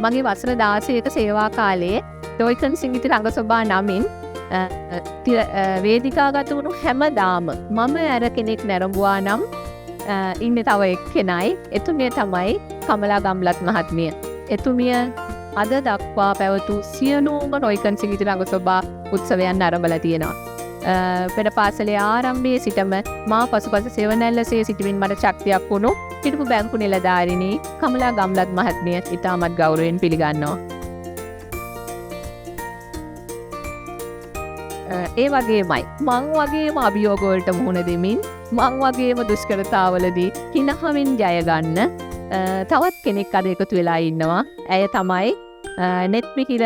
මගේ වසර 16ක සේවා කාලයේ රොයිකන් සිංගිති රංගසභා නමින් වේදිකාගත වුණු හැමදාම මම ඇර කෙනෙක් නැරඹුවා නම් ඉන්න තව එක්කෙනයි. එතුමිය තමයි කමලා ගම්ලත් මහත්මිය. එතුමිය අද දක්වා පැවතු සියලුම රොයිකන් සිංගිති රංගසභා උත්සවයන් ආරම්භලා තියෙනවා. පෙර පාසලේ ආරම්භයේ සිටම මා පසුපස සෙවණැල්ලසේ සිටමින් මට ශක්තියක් වුණු හිටපු බැංකු නිලධාරිණී කමලා ගම්ලත් මහත්මිය ඉතාමත් ගෞරවයෙන් පිළිගන්නවා. ඒ වගේමයි මං වගේම අභියෝග වලට මුහුණ දෙමින් මං වගේම දුෂ්කරතාවලදී හිනහමින් ජය ගන්න තවත් කෙනෙක් අද එකතු වෙලා ඉන්නවා. ඇය තමයි නෙත්මිහිර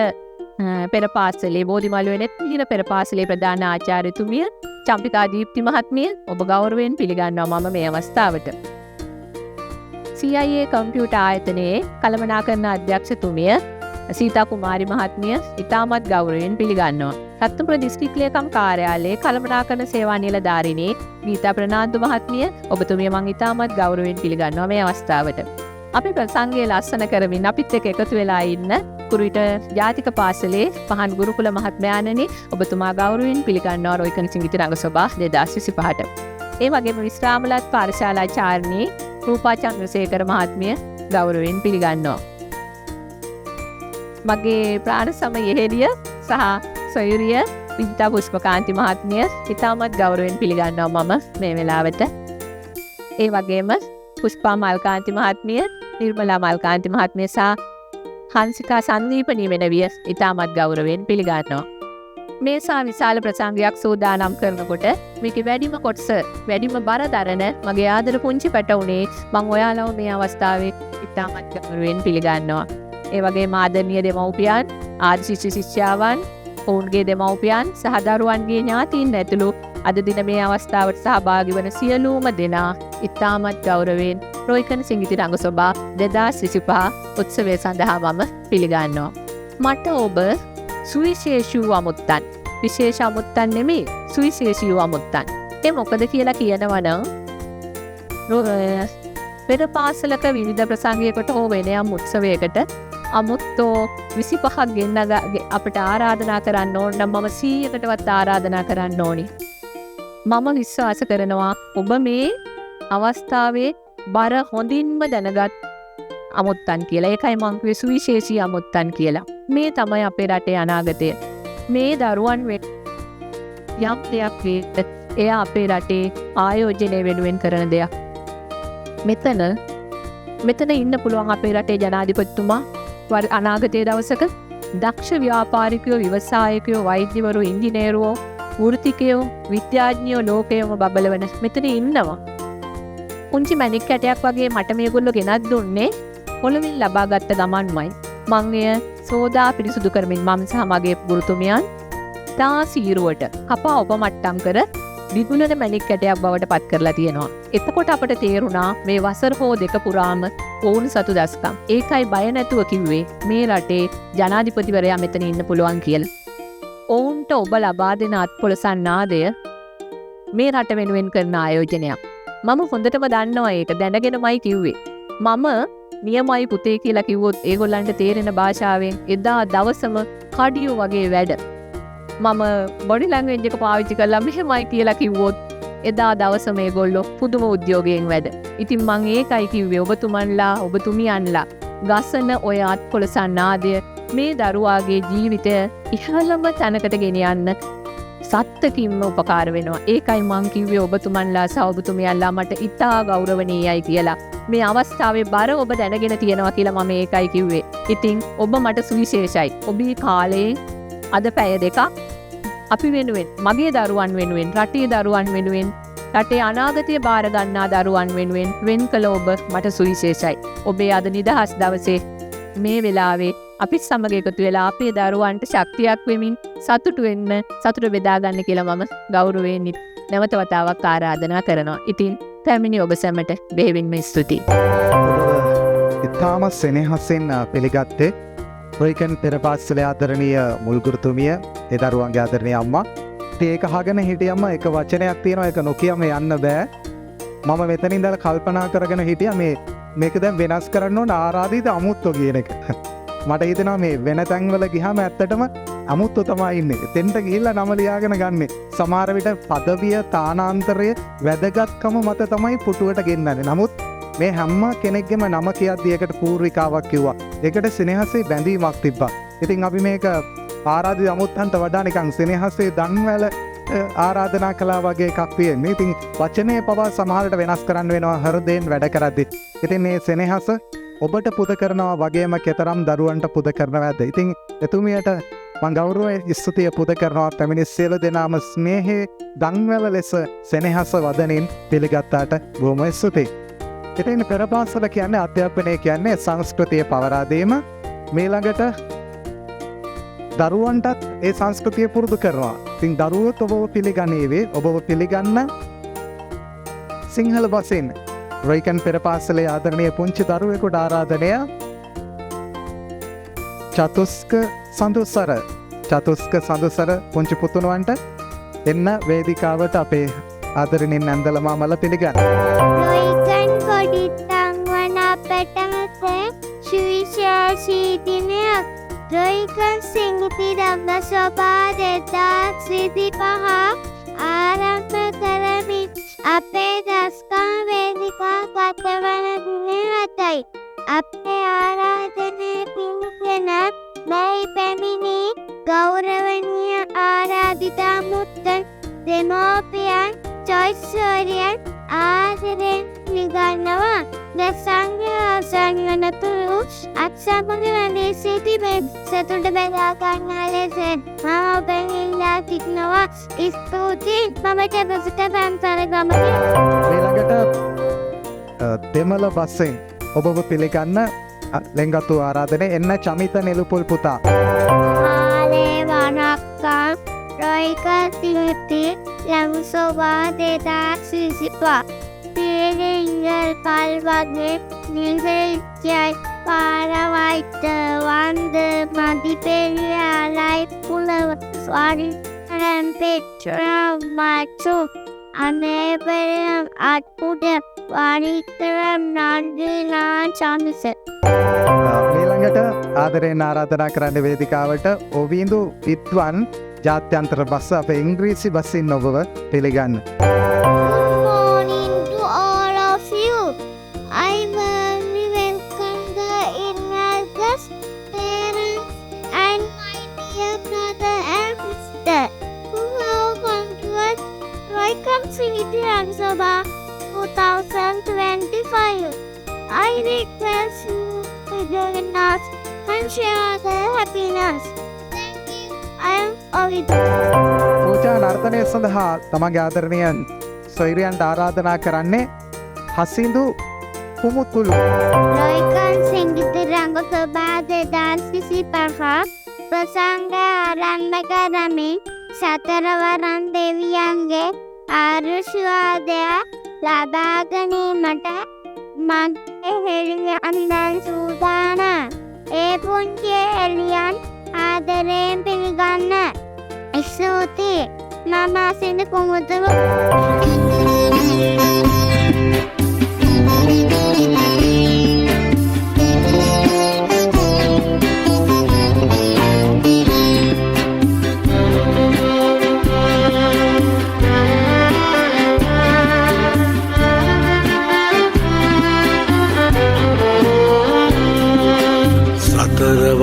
පෙර පාසලේ බෝධිමළුවේ නෙත්මිහිර පෙර පාසලේ ප්‍රධාන ආචාර්යතුමිය චම්පිකා දීප්ති මහත්මිය. ඔබ ගෞරවයෙන් පිළිගන්නවා මම මේ අවස්ථාවට. CIA කම්පියුටර් ආයතනයේ කළමනාකරණ අධ්‍යක්ෂතුමිය සීතා කුමාරි මහත්මිය ඉතාමත් ගෞරවයෙන් පිළිගන්නවා. රත්නපුර දිස්ත්‍රික් ලේකම් කාර්යාලයේ කළමනාකරණ සේවා නිලධාරිණී ගීතා ප්‍රනාන්දු මහත්මිය ඔබතුමිය මං ඉතාමත් ගෞරවයෙන් පිළිගන්නවා මේ අවස්ථාවට. අපි ප්‍රසංගය ලස්සන කරමින් අපිත් එක්ක එකතු වෙලා ඉන්න කුරුවිට ජාතික පාසලේ පහන් ගුරුකුල මහත්මයාණනි ඔබතුමා ගෞරවයෙන් පිළිගන්නවා රොයිකන් සිංගිති රංගසභා 2025ට. ඒ වගේම විශ්‍රාමලත් පාඨශාලාචාර්යනී රූපා චන්ද්‍රසේකර මහත්මිය ගෞරවයෙන් පිළිගන්නවා. මගේ ප්‍රාණ සම යෙහෙළිය සහ සොයුරිය විජිතා පුෂ්පකාන්ති මහත්මිය ඉතාමත් ගෞරවයෙන් පිළිගන්නවා මම මේ වෙලාවට. ඒ වගේම පුෂ්පා මල්කාන්ති මහත්මිය, නිර්මලා මල්කාන්ති මහත්මිය සහ හංසිකා සංදීපනී වෙනවිය ඉතාමත් ගෞරවයෙන් පිළිගන්නවා. මේ සා විශාල ප්‍රසංගයක් සූදානම් කරනකොට මේකේ වැඩිම කොටස වැඩිම බර දරන මගේ ආදර පුංචි පැටවුනේ මම ඔයාලව මේ අවස්ථාවේ ඉතාමත් ගෞරවයෙන් පිළිගන්නවා. ඒ වගේම ආදරණීය දෙමව්පියන්, ආදි ශිෂ්‍ය ශිෂ්‍යාවන්, ඔවුන්ගේ දෙමව්පියන් සහ දරුවන්ගේ ඥාතීන් ඇතුළු අද දින මේ අවස්ථාවට සහභාගී වන සියලුම දෙනා ඉතාමත් ගෞරවයෙන් රොයිකන් සිංගිති රංගසභා 2025 උත්සවය සඳහා මම පිළිගන්නවා. මට ඔබ සුවිශේෂී වූ අමුත්තන්, විශේෂ අමුත්තන් නෙමෙයි සුවිශේෂී වූ අමුත්තන්. ඒ මොකද කියලා කියනවනම් පෙර පාසලක විවිධ ප්‍රසංගයකට හෝ වෙන යම් උත්සවයකට අමුත්තෝ 25ක් ගෙන්න අපිට ආරාධනා කරන්න ඕන නම් මම 100කටවත් ආරාධනා කරන්න ඕනි. මම විශ්වාස කරනවා ඔබ මේ අවස්ථාවේ බර හොඳින්ම දැනගත් අමුත්තන් කියලා. ඒකයි මං කිව්වේ සුවිශේෂී අමුත්තන් කියලා. මේ තමයි අපේ රටේ අනාගතය. මේ දරුවන් යම් දෙයක් වේද එයා අපේ රටේ ආයෝජනය වෙනුවෙන් කරන දෙයක්. මෙතන ඉන්න පුළුවන් අපේ රටේ ජනාධිපතිතුමා අනාගතයේ දවසක දක්ෂ ව්‍යාපාරිකයෝ, විවසායකයෝ, වෛද්‍යවරු, ඉංජිනේරුවෝ, වෘත්තිකයෝ, විද්‍යාඥයෝ ලෝකයම බබලවන මෙතන ඉන්නවා. පුංචි මැණික් කැටයක් වගේ මට මේගොල්ලෝ ගෙනත් දුන්නේ පොළොවින් ලබාගත්ත ගමන්මයි. මං එය සෝදා පිරිසුදු කරමින් මම සහ මගේ ගුරුතුමියන් තා සීරුවට කපා ඔපමට්ටම් කර විගුණන මැණික් කැටයක් බවට පත් කරලා තියෙනවා. එතකොට අපට තේරුණා මේ වසර හෝ දෙක පුරාම ඔවුන් සතු දස්කම්. ඒකයි බය නැතුව කිව්වේ මේ රටේ ජනාධිපතිවරයා මෙතන ඉන්න පුළුවන් කියලා. ඔවුන්ට ඔබ ලබා දෙන අත්පොළසන් නාදය මේ රට වෙනුවෙන් කරන ආයෝජනයක්. මම හොඳටම දන්නවා ඒක දැනගෙනමයි කිව්වේ. මම නියමයි පුතේ කියලා කිව්වොත් ඒගොල්ලන්ට තේරෙන භාෂාවෙන් එදා දවසම කඩියෝ වගේ වැඩ. මම බොඩි ලැන්ග්වේජ් එක පාවිච්චි කරලා මෙහෙමයි කියලා කිව්වොත් එදා දවස මේගොල්ලෝ පුදුම උද්‍යෝගයෙන් වැඩ. ඉතින් මං ඒකයි කිව්වේ ඔබතුමන්ලා ඔබතුමියන්ලා ගසන ඔය අත්පොළසන් නාදය මේ දරුවාගේ ජීවිතය ඉහළම තැනකට ගෙනියන්න සත්තකින්ම උපකාර වෙනවා. ඒකයි මං කිව්වේ ඔබතුමන්ලා සහ ඔබතුමියන්ලා මට ඉතා ගෞරවණීයයි කියලා. මේ අවස්ථාවේ බර ඔබ දැනගෙන තියෙනවා කියලා මම ඒකයි කිව්වේ. ඉතින් ඔබ මට සුවිශේෂයි. ඔබේ කාලේ අද පැය දෙකක් අපි වෙනුවෙන්, මගේ දරුවන් වෙනුවෙන්, රටේ දරුවන් වෙනුවෙන්, රටේ අනාගතය බාර ගන්නා දරුවන් වෙනුවෙන් වෙන් කළ ඔබ මට සුවිශේෂයි. ඔබේ අද නිදහස් දවසේ මේ වෙලාවේ අපි සමග එකතු වෙලා අපේ දරුවන්ට ශක්තියක් වෙමින් සතුටු වෙන්න, සතුට බෙදා ගන්න කියලා මම ගෞරවයෙන් නැවත වතාවක් ආරාධනා කරනවා. ඉතින් පැමිණි ඔබ සැමට බෙහෙවින්ම ස්තුතියි. ඉතාම සෙනෙහසෙන් පිළිගත්තේ රොයිකන් පෙර පාසලේ ආදරණීය මුල්ගුරුතුමිය, ඒ දරුවන්ගේ ආදරණීය අම්මා. ඒක අහගෙන හිටියම එක වචනයක් තියෙනවා, ඒක නොකියම යන්න බෑ. මම මෙතන ඉඳලා කල්පනා කරගෙන හිටියා මේක දැන් වෙනස් කරන්න ඕන ආරාධිත අමුත්තෝ කියන එක. මට හිතෙනවා මේ වෙන තැන්වල ගියාම ඇත්තටම අමුත්තු තමයි ඉන්නේ. එතෙන්ට ගිහිල්ලා නම ලියාගෙන ගන්නෙ. සමහර විට පදවිය තානාන්තරය වැදගත්කම මත තමයි පුටුවට ගෙන්නන්නේ. නමුත් මේ හැම කෙනෙක්ගේම නම කියද්දී ඒකට පූර්විකාවක් කිව්වා. ඒකට සෙනෙහසේ බැඳීමක් තිබ්බා. ඉතින් අපි මේක ආරාධිත අමුත්තන්ට වඩා නිකන් සෙනෙහසේ දන්වැල ආරාධනා කළා වගේ එකක් තියෙන්නේ. ඉතින් වචනේ පවා සමහරට වෙනස් කරන්න වෙනවා හෘදයෙන් වැඩ කරද්දි. ඉතින් මේ සෙනෙහස ඔබට පුද කරනවා වගේම කෙතරම් දරුවන්ට පුද කරනවද? ඉතින් එතුමියට මං ගෞරවයෙන් ස්තුතිය පුද කරනවා. පැමිණි සියලු දෙනාම ස්නේහයේ දන්වැල ලෙස සෙනෙහස වදනින් පිළිගත්තාට බොහොම ස්තුතියි. ඉතින් පෙරපාසල කියන්නේ අධ්‍යාපනය කියන්නේ සංස්කෘතිය පවරා දීම. මේළඟට දරුවන්ටත් ඒ සංස්කෘතිය පුරුදු කරනවා. ඉතින් දරුවොත් ඔබව පිළිගනීවේ. ඔබව පිළිගන්න සිංහල බසින් රොයිකන් පෙරපාසලේ ආදරණීය පුංචි දරුවෙකුට ආරාධනය. චතුස්ක සඳුසර පුංචි පුතුණුවන්ට එන්න වේදිකාවට අපේ ආදරණීය නැන්දලමා මල පිළිගන්න. රොයිකන් කොඩිත්තන් වන අපටමත සුවිශේෂී දිනයක්. රොයිකන් සිංහති දම්ම සභා 2025 ආරම්භ කරමින් අපේ දස්කම් වේදිකා පටවන දිනය වෙතයි. අපේ ආරාධනය පිළිගෙන මේ පැමිණි ගෞරවනීය ආරාධිත අමුත්තන් දෙමෝපියන් චෛත්‍යවරියන් ආදරෙන් පිළිගන්නවා. සංඝයාසනතුරු අත්සමග වැඳී සිටිමින් සතුට බෙදා ගන්නා ලෙස මම ඔබෙන් ඉල්ලා සිටිනවා. ස්තුතියි. මම කැපසිට පන්සල ගමන. ඊළඟට දෙමළ බස්සෙන් ඔබව පිළිගන්න ලෙන්ගතු ආරාධනය එන්න චමිත නෙළුපුල් පුතා. ආලේ වනක්කා රොයිකන් සිංහති ලැබුසෝවා 2025 පීරිංගල් පල්වගේ නිර්වේච්චයි පාරවයිට වන්ද මදිපෙරියාලයි පුලව ස්වාරි රැම්පෙට්‍රම් මච්චු අනේපරම් අත්පුඩ වරිතරම් නන්දිනා චමිස. ඊළඟට ආදරයෙන් ආරාධනා කරන්න වේදිකාවට ඔවිඳු විද්වන් ජාත්‍යන්තර බස්ස අපේ ඉංග්‍රීසි බසින් ඔබව පිළිගන්න. Sabah 2025. I request you to join us and share the happiness. Thank you. I am Olivia. පූජා නර්තනය සඳහා තමන්ගේ ආදරණීය සොයුරියන්ට ආරාධනා කරන්නේ හසිඳු කුමුතුළු. රොයිකන් සංගීත රංග සභා 2025 ප්‍රසංග ආරම්භ කරමින් සතරවරන් දෙවියන්ගේ ආශිර්වාදය ලබා ගැනීමට මම එළියන් සූදානම්. ඒ පුංචි එළියන් ආදරයෙන් පිළිගන්න. ස්තුතියි. මම සිඳු කුමුතුළු.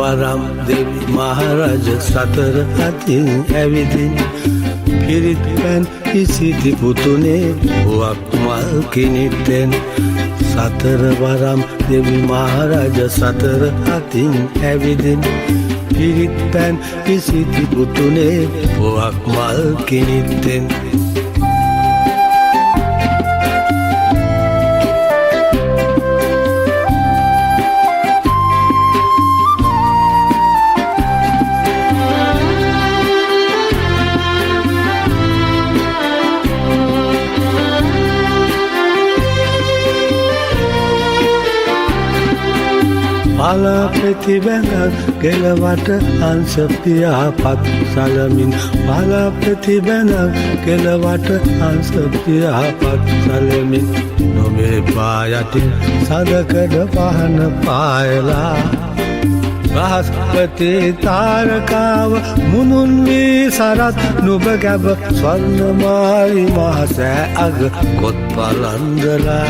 වරම් දෙවි මහරජ සතර අතින් ඇවිදින් පිරිත් පැන් ඉසිති පුතුනේ බුවක් මල් කිනිත්තෙන්. සතර වරම් දෙවි මහරජ සතර අතින් ඇවිදින් පිරිත් පැන් ඉසිති පුතුනේ බුවක් මල් කිනිත්තෙන්. පලා ප්‍රතිබැඟක් කෙලවට අංශ පියාපත් සලමින්. පලා ප්‍රතිබැඟක් කෙලවට අංශ පියාපත් සලමින්. නොමේ පායටින් සදකඩ පහන පායලා බ්‍රහස්පති තාරකාව මුනුන් වී සරත් නුබ ගැබ ස්වර්ණමාලි මහසෑ අග කොත් පලන්දලා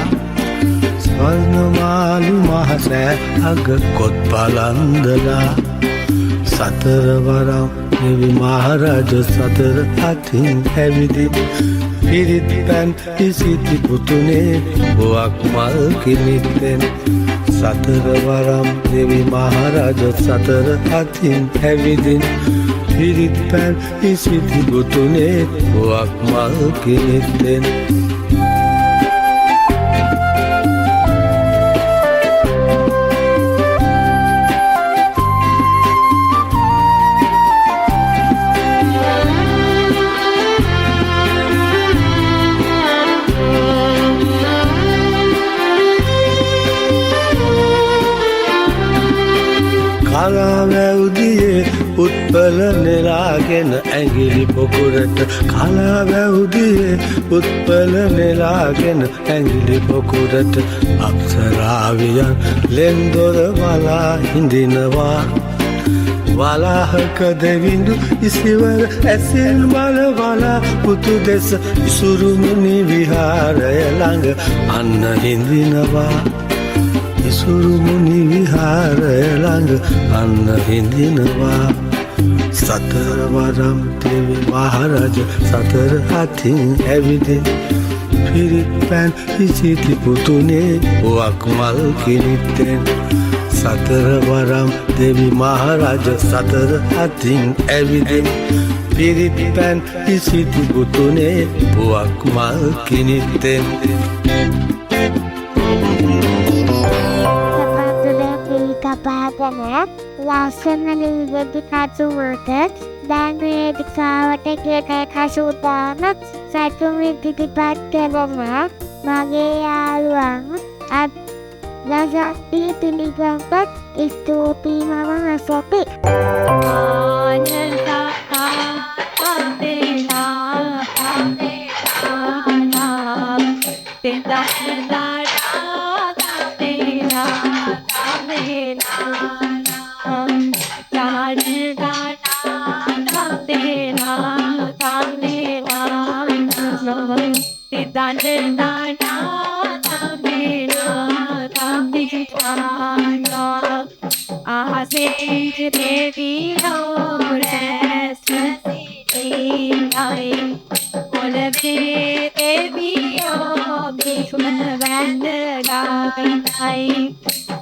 ස්වර්ණමාලි මහසෑ අග කොත් පලන්දලා සතරවරම් දෙවි මහරජ සතර අතින් ඇවිදි පිරිත් පැන් ඉසිති පුතුනේ බොවක් මල් කිමිත්තෙන් සතරවරම් දෙවි මහරජ සතර අතින් ඇවිදින් පිරිත් පැන් ඉසිති පුතුනේ බොවක් මල් කිමිත්තෙන් කලාවැව්දියේ උත්පල නෙලාගෙන ඇඟිලි පොකුරට කලාවැව්දියේ උත්පල නෙලාගෙන ඇඟිලි පොකුරට අප්සරාවියන් ලෙන්දොර වලා හිඳිනවා වලාහක දෙවිඳු ඉසිවර ඇසින් බලවලා පුතු දෙස ඉසුරුමුණි විහාරය ළඟ අන්න හිඳිනවා ඉසුරුමුණි විහාරය ළඟ අන්න හිඳිනවා සතරවරම් දෙවි මහරජ සතර අතින් ඇවිදින් පිරිත් පැන් ඉසිති පුතුනේ බොවක් මල් කිරිත්තෙන් සතරවරම් දෙවි මහරජ සතර අතින් ඇවිදින් පිරිත් පැන් ඉසිති පුතුනේ බොවක් මල් කිරිත්තෙන් කපාගෙන ලස්සන ලිව්වෙදි කටුවට දැන් මේ දිසාවට ගෙට කසුදාන සතුන් ඉදිරිපත් කරන මගේ යාළුවන් අත් රජාති පිළිගන්නත් ස්තුතියි මම නැසොපි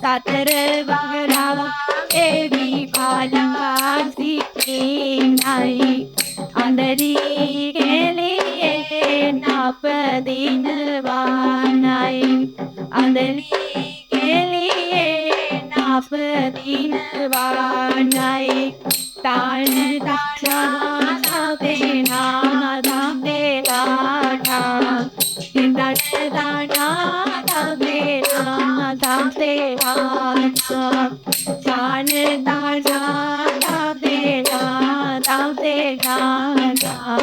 සතර වරම් එවි පාලවාසිනයි අඳරී කෙලියේ නපදිනවානයි අඳරී කෙලියේ නපදිනවානයි තාන දක්ෂා තේනා දම්දේලාඨා ඉන්දට දානා දම්දේලා දම්දේලාඨා ඡාන දාජා දම්දේලා දම්දේලාඨා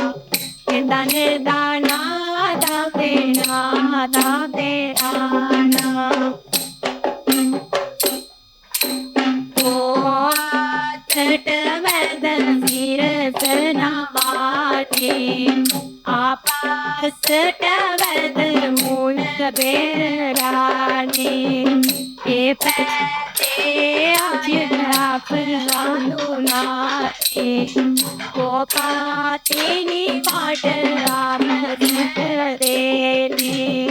ඉන්දට දානා දම්දේලා දම්දේලාඨා ආපස්සට වැද මුල් බේරානේ ඒ පැත්තේ අජිරාපලුනාේ කොපාතිනි මාඩරාමදිතරේනේ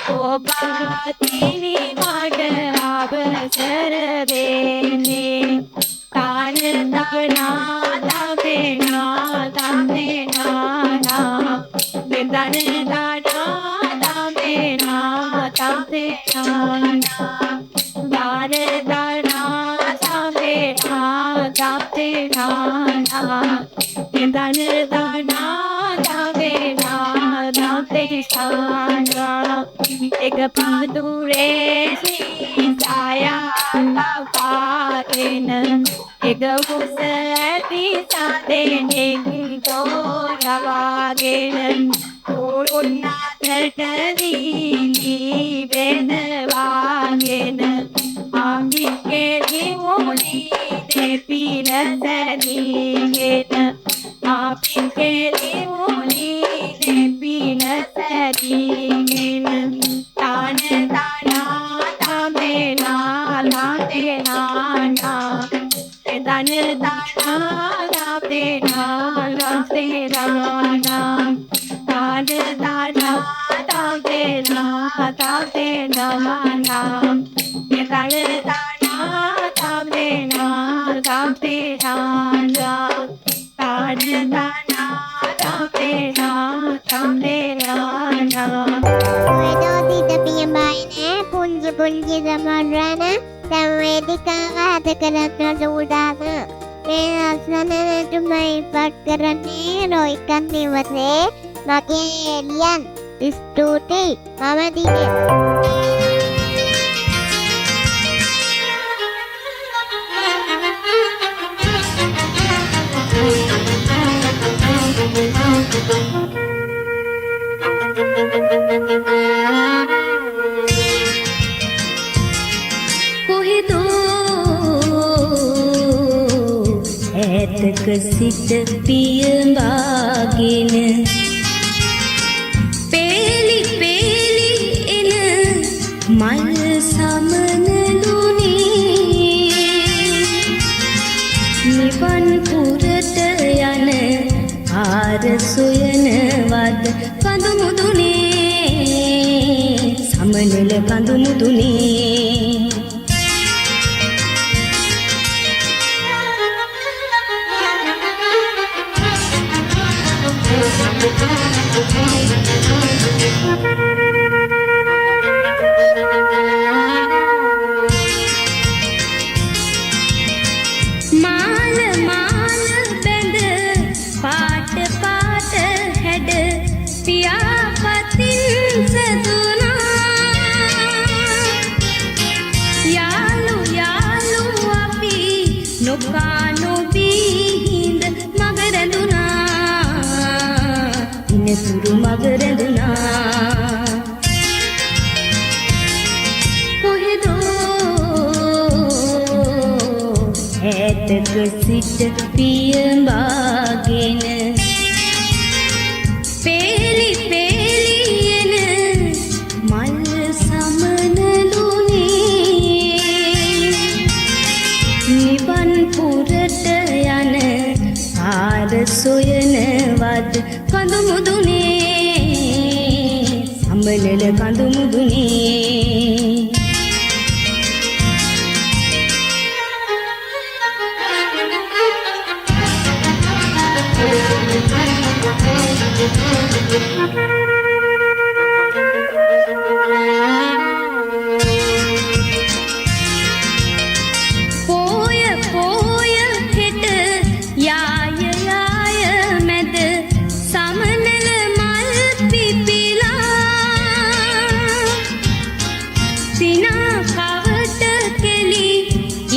කොපාතිනි මාඩරාබසරදේනේ තාන දගනා දවේනා දම්දේනා දන දානා දමේනා දමේනා දාන දානා දමේනා දමේනා දන දානා දමේනා දමේනා එක පාදුරේ සීතායා පාගෙන එක උස ඇති සාදෙනේ ගෝරවාගෙන උන්නතට දීලි වෙනවාගෙන ආපිකේලි මුලී දෙපිනසදීගෙන ආපිකේලි මුලී දෙපිනසදීගෙන තාන තානා තාබේනා ලාතේනානා තාන තානා ලාතේනා ලාතේනානා තාන තානා තාබේනා තාබේනානා තාන තානා තාබේනා තාබේනානා තාන තානා තාබේනා තාබේනානා වේදෝතිත පියමයිනේ පුංචි පුංචි සමරණ දැන් වේදිකාව හද කරන්න උදාන මේ අස්නනට මයි පත් කරන්නේ රොයිකන් නිවසේ මගේ එලියන් ස්තුතියි මම දිනේ ඇතක සිට පියඹාගෙන පේලි පේලි එන මල් සමනලුනේ නිවන් පුරට යන ආර සොයනවද කඳු මුදුනේ සමනල කඳු මුදුනේ මාල මාල බැඳ පාට පාට හැඩ පියාපතින් සදුනා යාලු යාලු අපි නොකා නොබී හිඳ මග රැඳුනා ඉනතුරු මග රැඳුනා ඇතක සිට පියඹාගෙන පේලි පේලි එන මල් සමනලුනේ නිවන් පුරට යන ආර සොයනවද කඳු මුදුනේ සම්බලල කඳු මුදුනේ පෝය පෝය හෙට යාය යාය මැද සමනල මල් පිපිලා සිනා කවට කෙලි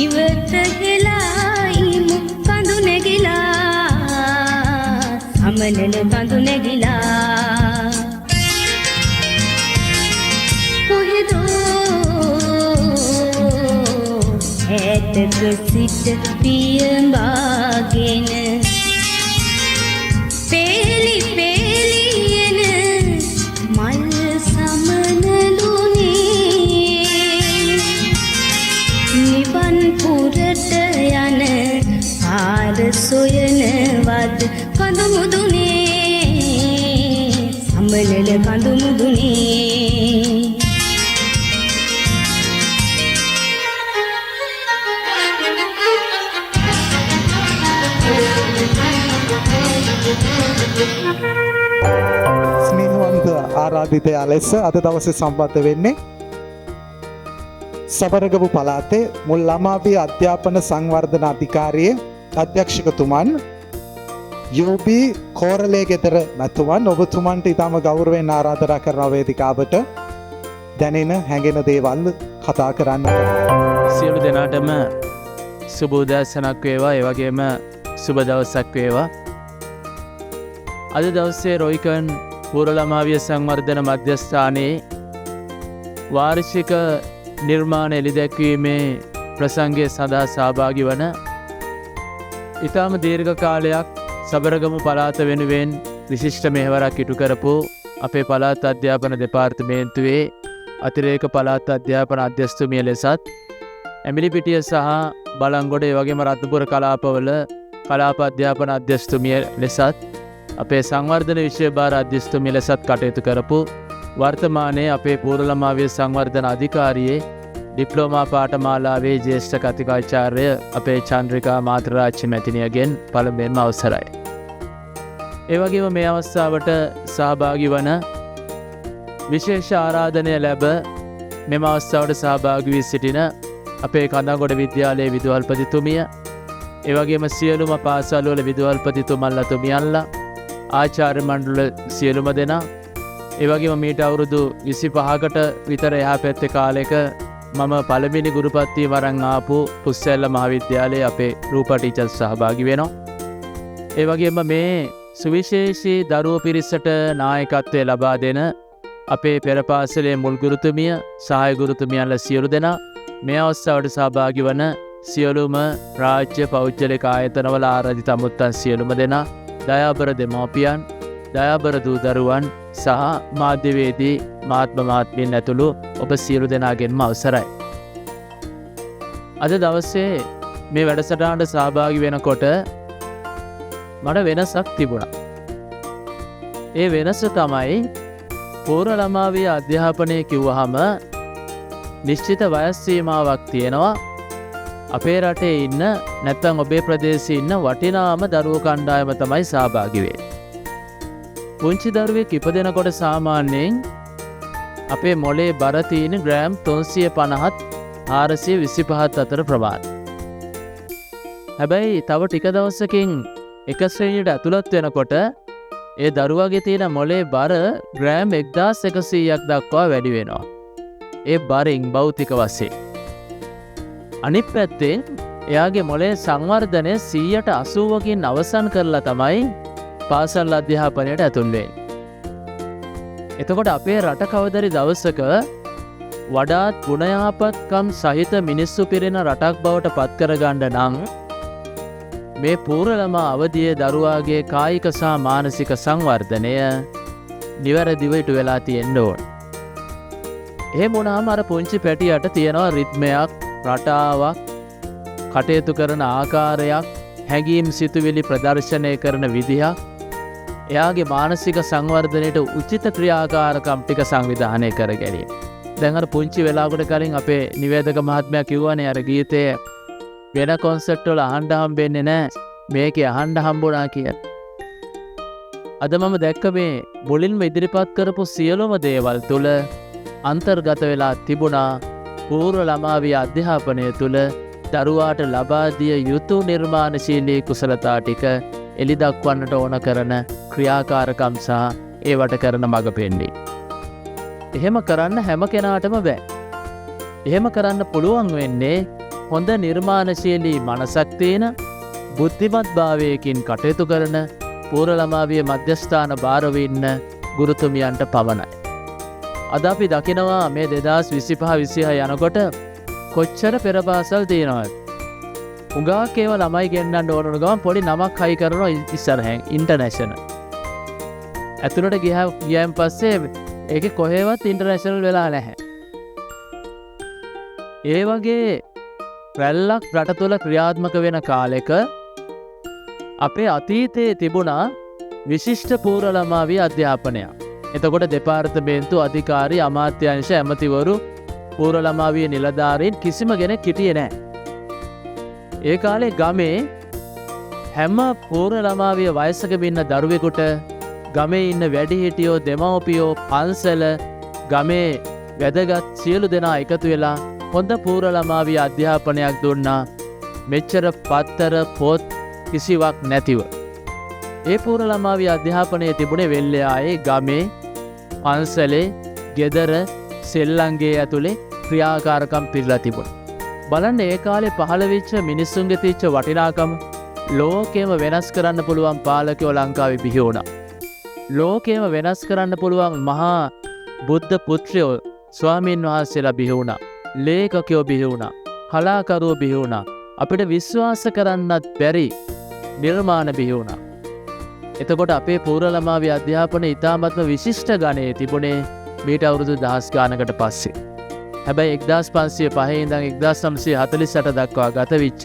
ඉවත හෙලා ඉමු කඳු නැගිලා සමනල කඳු නැගිලා ඇතක සිට පියඹාගෙන පේලි පේලි එන මල් සමනලුනේ නිවන් පුරට යන ආර සොයනවද කඳු මුදුනේ සම්බලල කඳු මුදුනේ ස්නේහවන්ත ආරාධිතයා ලෙස අද දවසේ සම්බන්ධ වෙන්නේ සබරගමු පළාතේ මුල් ළමාවිය අධ්‍යාපන සංවර්ධන අධිකාරියේ අධ්‍යක්ෂකතුමන් යෝබී කෝරළේ ගෙදර මැතිතුමන් ඔබතුමන්ට ඉතාම ගෞරවයෙන් ආරාධනා කරන වේදිකාවට දැනෙන හැඟෙන දේවල් කතා කරන්න. සියලු දෙනාටම සුබ උදෑසනක් වේවා. ඒ වගේම සුබ දවසක් වේවා. අද දවසේ රොයිකන් පූර්ව ළමාවිය සංවර්ධන මධ්‍යස්ථානයේ වාර්ෂික නිර්මාණ එළිදැක්වීමේ ප්‍රසංගය සඳහා සහභාගී වන ඉතාම දීර්ඝ කාලයක් සබරගමු පළාත වෙනුවෙන් විශිෂ්ට මෙහෙවරක් ඉටු කරපු අපේ පළාත් අධ්‍යාපන දෙපාර්තමේන්තුවේ අතිරේක පළාත් අධ්‍යාපන අධ්‍යක්ෂතුමිය ලෙසත් ඇමිලිපිටිය සහ බලංගොඩ ඒ වගේම රත්නපුර කලාපවල කලාප අධ්‍යාපන අධ්‍යක්ෂතුමිය ලෙසත් අපේ සංවර්ධන විෂය භාර අධ්‍යක්ෂතුමිය ලෙසත් කටයුතු කරපු වර්තමානයේ අපේ පූර්ව ළමාවිය සංවර්ධන අධිකාරියේ ඩිප්ලෝමා පාඨමාලාවේ ජ්‍යෙෂ්ඨ කතිකාචාර්ය අපේ චන්ද්‍රිකා මාත්‍රාච්චි මැතිණියගෙන් පළමුවෙන්ම අවසරයි. ඒ වගේම මේ අවස්ථාවට සහභාගී වන විශේෂ ආරාධනය ලැබ මෙම අවස්ථාවට සහභාගී වී සිටින අපේ කඳංගොඩ විද්‍යාලයේ විදුහල්පතිතුමිය, ඒ වගේම සියලුම පාසල්වල විදුහල්පතිතුමන්ලා තුමියන්ලා, ආචාර්ය මණ්ඩල සියලුම දෙනා, ඒ වගේම මීට අවුරුදු 25කට විතර එහා පැත්තේ කාලෙක මම පළවෙනි ගුරුපත්තිය වරන් ආපු පුස්සැල්ල මහාවිද්‍යාලයේ අපේ රූපා ටීචර්ස් සහභාගී වෙනවා. ඒ වගේම මේ සුවිශේෂී දරුවෝ පිරිසට නායකත්වය ලබා දෙන අපේ පෙර පාසලේ මුල් ගුරුතුමිය, සහාය ගුරුතුමියන්ලා සියලු දෙනා, මේ අවස්ථාවට සහභාගී වන සියලුම රාජ්‍ය පෞද්ගලික ආයතනවල ආරාධිත අමුත්තන් සියලුම දෙනා, දයාබර දෙමව්පියන්, දයාබර දූ දරුවන් සහ මාධ්‍යවේදී මහත්ම මහත්මීන් ඇතුළු ඔබ සියලු දෙනාගෙන්ම අවසරයි. අද දවසේ මේ වැඩසටහනට සහභාගී වෙනකොට මට වෙනසක් තිබුණා. ඒ වෙනස තමයි පූර්ව ළමාවිය අධ්‍යාපනය කිව්වහම නිශ්චිත වයස් සීමාවක් තියෙනවා. අපේ රටේ ඉන්න නැත්නම් ඔබේ ප්‍රදේශයේ ඉන්න වටිනාම දරුවෝ කණ්ඩායම තමයි සහභාගී වෙන්නේ. පුංචි දරුවෙක් ඉපදෙනකොට සාමාන්‍යයෙන් අපේ මොලේ බර තියෙන ග්‍රෑම් 350ත් 425ත් අතර ප්‍රමාණය. හැබැයි තව ටික දවසකින් එක ශ්‍රේණියට ඇතුළත් වෙනකොට ඒ දරුවාගේ තියෙන මොලේ බර ග්‍රෑම් 1100ක් දක්වා වැඩි වෙනවා. ඒ බරින් භෞතික වශයෙන්. අනිත් පැත්තෙන් එයාගේ මොලේ සංවර්ධනය 80%කින් අවසන් කරලා තමයි පාසල් අධ්‍යාපනයට ඇතුල් වෙන්නේ. එතකොට අපේ රට කවදරි දවසක වඩාත් ගුණයහපත්කම් සහිත මිනිස්සු පිරෙන රටක් බවට පත් කරගන්න නම් මේ පූර්ව ළමා අවදියේ දරුවාගේ කායික සහ මානසික සංවර්ධනය නිවැරදිව ඉටු වෙලා තියෙන්න ඕන. එහෙම වුණාම අර පුංචි පැටියට තියෙනවා රිද්මයක්, රටාවක්, කටයුතු කරන ආකාරයක්, හැඟීම් සිතුවිලි ප්‍රදර්ශනය කරන විදිහක්, එයාගේ මානසික සංවර්ධනයට උචිත ක්‍රියාකාරකම් ටික සංවිධානය කර ගැනීම. දැන් අර පුංචි වෙලාවකට කලින් අපේ නිවේදක මහත්මයා කිව්වනේ අර ගීතයේ වෙන කොන්සර්ට් වල අහන්න හම්බෙන්නේ නැහැ, මේකේ අහන්න හම්බුණා කියලා. අද මම දැක්ක මේ මුලින්ම ඉදිරිපත් කරපු සියලුම දේවල් තුළ අන්තර්ගත වෙලා තිබුණා පූර්ව ළමාවිය අධ්‍යාපනය තුළ දරුවාට ලබා දිය යුතු නිර්මාණශීලී කුසලතා ටික එලි දක්වන්නට ඕන කරන ක්‍රියාකාරකම් සහ ඒවට කරන මඟ පෙන්වීම. එහෙම කරන්න හැම කෙනාටම බෑ. එහෙම කරන්න පුළුවන් වෙන්නේ හොඳ නිර්මාණශීලී මනසක් තියෙන, බුද්ධිමත් භාවයකින් කටයුතු කරන පූර්ව ළමාවිය මධ්‍යස්ථාන භාරව ඉන්න ගුරුතුමියන්ට පමණයි. අද අපි දකිනවා මේ 2025-26 යනකොට කොච්චර පෙර පාසල් තියෙනවද? උගාක් ඒවා ළමයි ගෙන්නන්න ඕන ගමන් පොඩි නමක් හයි කරනවා ඉස්සරහෙන් ඉන්ටර්නැෂනල්. ඇතුළට ගියන් පස්සේ ඒකේ කොහෙවත් ඉන්ටර්නැෂනල් වෙලා නැහැ. ඒ වගේ රැල්ලක් රට තුළ ක්‍රියාත්මක වෙන කාලෙක අපේ අතීතයේ තිබුණා විශිෂ්ට පූර්ව ළමාවිය අධ්‍යාපනයක්. එතකොට දෙපාර්තමේන්තු අධිකාරී, අමාත්‍යාංශ ඇමතිවරු, පූර්ව ළමාවිය නිලධාරීන් කිසිම කෙනෙක් හිටියේ නැහැ. ඒ කාලේ ගමේ හැම පූර්ව ළමාවිය වයසක ඉන්න දරුවෙකුට ගමේ ඉන්න වැඩිහිටියෝ, දෙමව්පියෝ, පන්සල, ගමේ වැදගත් සියලු දෙනා එකතු වෙලා හොඳ පූර්ව ළමාවිය අධ්‍යාපනයක් දුන්නා. මෙච්චර පත්තර පොත් කිසිවක් නැතිව. ඒ පූර්ව ළමාවිය අධ්‍යාපනය තිබුණේ වෙල්ලයායේ ගමේ, පන්සලේ, ගෙදර, සෙල්ලංගේ ඇතුලේ ක්‍රියාකාරකම් පිරලා තිබුණා. බලන්න ඒ කාලේ පහළ වෙච්ච මිනිස්සුන්ගේ තිච්ච වටිනාකම. ලෝකෙම වෙනස් කරන්න පුළුවන් පාලකයෝ ලංකාවේ බිහි වුණා. ලෝකෙම වෙනස් කරන්න පුළුවන් මහා බුද්ධ පුත්‍රයෝ, ස්වාමීන් වහන්සේලා බිහි වුණා. ලේඛකයෝ බිහි වුණා. කලාකරුවෝ බිහි වුණා. අපිට විශ්වාස කරන්නත් බැරි නිර්මාණ බිහි වුණා. එතකොට අපේ පූර්ව ළමාවේ අධ්‍යාපනය ඉතාමත්ම විශිෂ්ට ගණයේ තිබුණේ මීට අවුරුදු 10 ගානකට පස්සේ. හැබැයි 1505 ඉඳන් 1948 දක්වා ගත වෙච්ච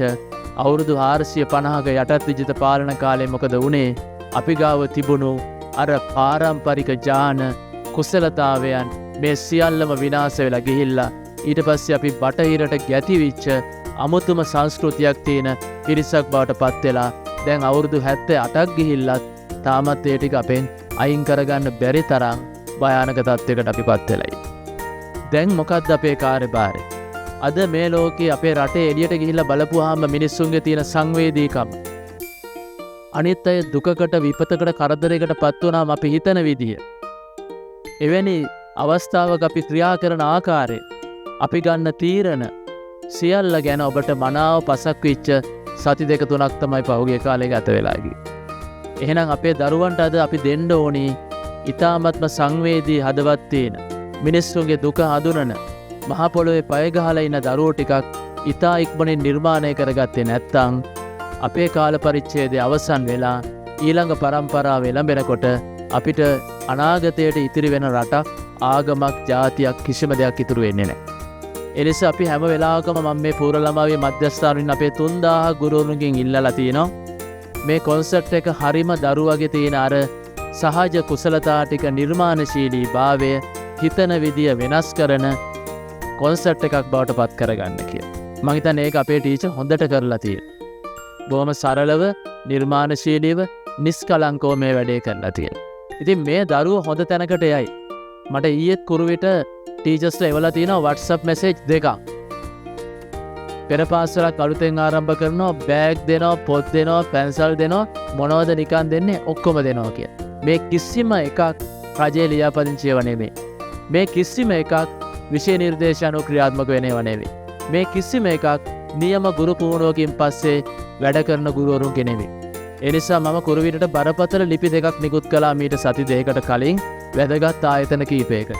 අවුරුදු 450ක යටත් විජිත පාලන කාලේ මොකද වුණේ? අපි ගාව තිබුණු අර පාරම්පරික ඥාන කුසලතාවයන් මේ සියල්ලම විනාශ වෙලා ගිහිල්ලා ඊට පස්සේ අපි බටහිරට ගැතිවිච්ච අමුතුම සංස්කෘතියක් තියෙන පිරිසක් බවට පත් වෙලා දැන් අවුරුදු 78ක් ගිහිල්ලත් තාමත් ඒ ටික අපෙන් අයින් කරගන්න බැරි තරම් භයානක තත්යකට අපි පත් වෙලයි. දැන් මොකක්ද අපේ කාර්යභාරය? අද මේ ලෝකේ අපේ රටේ එළියට ගිහිල්ලා බලපුවාම මිනිස්සුන්ගේ තියෙන සංවේදීකම, අනිත් අය දුකකට විපතකට කරදරයකට පත් වුණාම අපි හිතන විදිය, එවැනි අවස්ථාවක අපි ක්‍රියා කරන ආකාරය, අපි ගන්න තීරණ සියල්ල ගැන ඔබට මනාව පසක් වෙච්ච සති දෙක තුනක් තමයි පහුගිය කාලේ ගත වෙලා ගියේ. එහෙනම් අපේ දරුවන්ට අද අපි දෙන්න ඕනේ ඊ타මත්ම සංවේදී හදවත් තියෙන මිනිස්සුන්ගේ දුක හඳුනන මහ පොළොවේ පය ගහලා ඉන්න දරුවෝ ටිකක් ඊතා ඉක්මනින් නිර්මාණය කරගත්තේ නැත්නම් අපේ කාල පරිච්ඡේදය අවසන් වෙලා ඊළඟ පරම්පරාව එළඹෙනකොට අපිට අනාගතයට ඉතිරි වෙන රටක්, ආගමක්, ජාතියක් කිසිම දෙයක් ඉතුරු වෙන්නේ නැහැ. එනිසා අපි හැම වෙලාවකම මම මේ පූර්ව ළමාවේ මධ්‍යස්ථානින් අපේ 3000 ගුරුවරුන්ගෙන් ඉල්ලලා තියෙනවා මේ කොන්සර්ට් එක හරිම දරුවගේ තියෙන අර සහජ කුසලතා ටික, නිර්මාණශීලී භාවය, හිතන විදිය වෙනස් කරන කොන්සර්ට් එකක් බවට පත් කරගන්න කියලා. මම හිතන්නේ ඒක අපේ ටීචර් හොඳට කරලා තියෙනවා. බොහොම සරලව, නිර්මාණශීලීව, නිස්කලංකව මේ වැඩේ කරලා තියෙනවා. ඉතින් මේ දරුවෝ හොඳ තැනකට යයි. මට ඊයේත් කුරුවිට ටීචර්ස්ලා එවලා තියෙනවා WhatsApp මැසේජ් දෙකක්. පෙර පාසලක් අලුතෙන් ආරම්භ කරනවා, බෑග් දෙනවා, පොත් දෙනවා, පැන්සල් දෙනවා, මොනවද නිකන් දෙන්නේ ඔක්කොම දෙනවා කියලා. මේ කිසිම එකක් රජයේ ලියාපදිංචිව නෙමෙයි. මේ කිසිම එකක් විෂය නිර්දේශ අනුව ක්‍රියාත්මක වෙනව නෙමෙයි. මේ කිසිම එකක් නියම ගුරු පුහුණුවකින් පස්සේ වැඩ කරන ගුරුවරුන්ගේ නෙමෙයි. ඒ නිසා මම කුරුවිටට බරපතල ලිපි දෙකක් නිකුත් කළා මීට සති දෙකකට කලින් වැදගත් ආයතන කීපයක.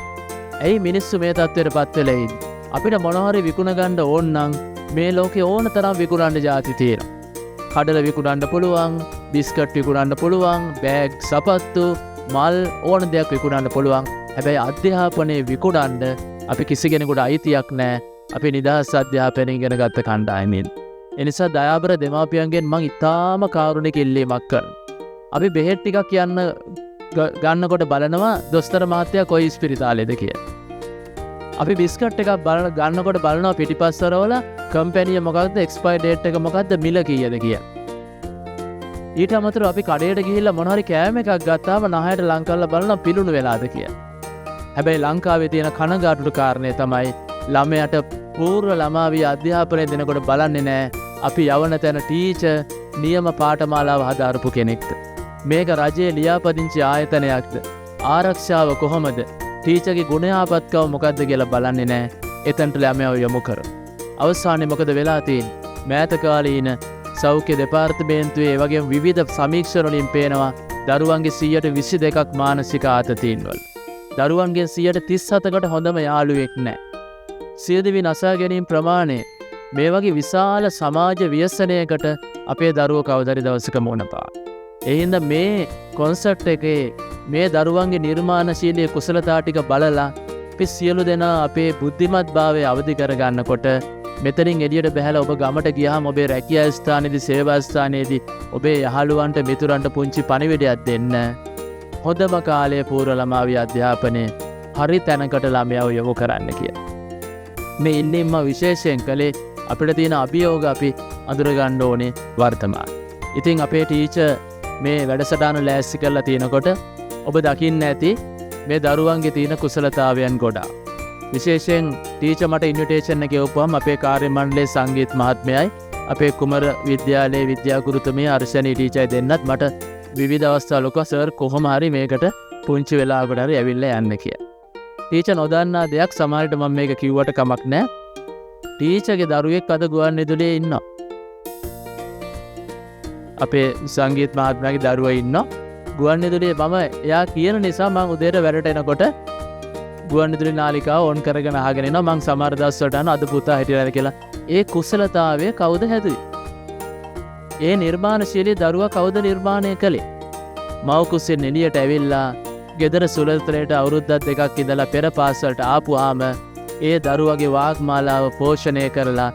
ඇයි මිනිස්සු මේ තත්ත්වයට පත් වෙලා ඉන්නේ? අපිට මොනවා හරි විකුණ ගන්න ඕන නම් මේ ලෝකේ ඕන තරම් විකුණන්න જાති තියෙනවා. කඩල විකුණන්න පුළුවන්, බිස්කට් විකුණන්න පුළුවන්, බෑග්, සපත්තු, මල් ඕන දෙයක් විකුණන්න පුළුවන්. හැබැයි අධ්‍යාපනයේ විකුණන්න අපි කිසි කෙනෙකුට අයිතියක් නැහැ. අපි නිදහස් අධ්‍යාපනය ඉගෙන ගත්ත කණ්ඩායමින්. ඒ නිසා දයාබර දෙමාපියන්ගෙන් මං ඉතාම කාරුණික ඉල්ලීමක් කරනවා. අපි බෙහෙත් ටිකක් ගන්නකොට බලනවා දොස්තර මහත්තයා කොයි ස්පිරිතාලේද කියලා. අපි බිස්කට් එකක් ගන්නකොට බලනවා පිටිපස්සරවල කම්පැනි මොකක්ද, එක්ස්පයර් ඩේට් එක මොකක්ද, මිල කීයද කියලා. ඊට අමතරව අපි කඩේට ගිහිල්ලා මොන හරි කෑම එකක් ගත්තාම නහයට ලං කරලා බලනවා පිළුණු වෙලාද කියලා. හැබැයි ලංකාවේ තියෙන කනගාටුට කාරණේ තමයි ළමයට පූර්ව ළමාවිය අධ්‍යාපනය දෙනකොට බලන්නේ නැහැ අපි යවන තැන ටීචර් නියම පාඨමාලාව හදාරපු කෙනෙක්ද, මේක රජයේ ලියාපදිංචි ආයතනයක්ද, ආරක්ෂාව කොහොමද, ටීචර්ගේ ගුණයාපත්කම මොකක්ද කියලා බලන්නේ නැහැ. එතනට ළමයව යොමු කර. අවසානයේ මොකද වෙලා තියෙන්නේ? මෑත කාලීන සෞඛ්‍ය දෙපාර්තමේන්තුවේ වගේ විවිධ සමීක්ෂණ වලින් පේනවා දරුවන්ගේ 122ක් මානසික ආතතියින් වල. දරුවන්ගේ 137කට හොඳම යාළුවෙක් නැහැ. සියදිවි නසා ගැනීම ප්‍රමාණය මේ වගේ විශාල සමාජ ව්‍යසනයකට අපේ දරුවෝ කවදාරි දවසක මුහුණ පාන. ඒ හින්දා මේ කොන්සර්ට් එකේ මේ දරුවන්ගේ නිර්මාණශීලී කුසලතා ටික බලලා අපි සියලු දෙනා අපේ බුද්ධිමත් භාවය අවදි කරගන්නකොට මෙතනින් එළියට බහැලා ඔබ ගමට ගියාම ඔබේ රැකියා ස්ථානයේදී, සේවා ස්ථානයේදී ඔබේ යහළුවන්ට, මිතුරන්ට පුංචි පණිවිඩයක් දෙන්න. හොඳම කාලයේ පූර්ව ළමාවිය අධ්‍යාපනයේ හරි තැනකට ළමයව යොමු කරන්න කියලා. මේ ඉල්ලීම විශේෂයෙන් කළේ අපිට තියෙන අභියෝග අපි අඳුරගන්න ඕනේ වර්තමාන. ඉතින් අපේ ටීචර් මේ වැඩසටහන ලෑස්ති කරලා තියෙනකොට ඔබ දකින්න ඇති මේ දරුවන්ගේ තියෙන කුසලතාවයන් ගොඩාක්. විශේෂයෙන් ටීචර් මට ඉන්විටේෂන් එක ගෙවපුවම අපේ කාර්ය මණ්ඩලයේ සංගීත මහත්මයයි අපේ කුමර විද්‍යාලයේ විද්‍යා ගුරුතුමිය අර්ශනී ටීචර් දෙන්නත් මට විවිධ අවස්ථාවලක සර් කොහොම හරි මේකට පුංචි වෙලාවකට හරි ඇවිල්ලා යන්න කියලා. ටීචර් නොදන්නා දෙයක් සමහරවිට මම මේක කිව්වට කමක් නැහැ. ටීචර්ගේ දරුවෙක් අද ගුවන්විදුලියේ ඉන්නවා. අපේ සංගීත මහත්මයාගේ දරුවා ඉන්නවා ගුවන්විදුලියේ. මම එයා කියන නිසා මම උදේට වැඩට එනකොට ගුවන්විදුලි නාලිකාව ඔන් කරගෙන අහගෙන එනවා මං සමහර දවස්වලට අහනවා අද පුතා හිටියද කියලා. ඒ කුසලතාවය කවුද හැදුවේ? ඒ නිර්මාණශීලී දරුවා කවුද නිර්මාණය කළේ? මව් කුසෙන් එළියට ඇවිල්ලා ගෙදර සුළතරයට අවුරුද්දක් දෙකක් ඉඳලා පෙර පාසලට ආපුවාම ඒ දරුවගේ වාග්මාලාව පෝෂණය කරලා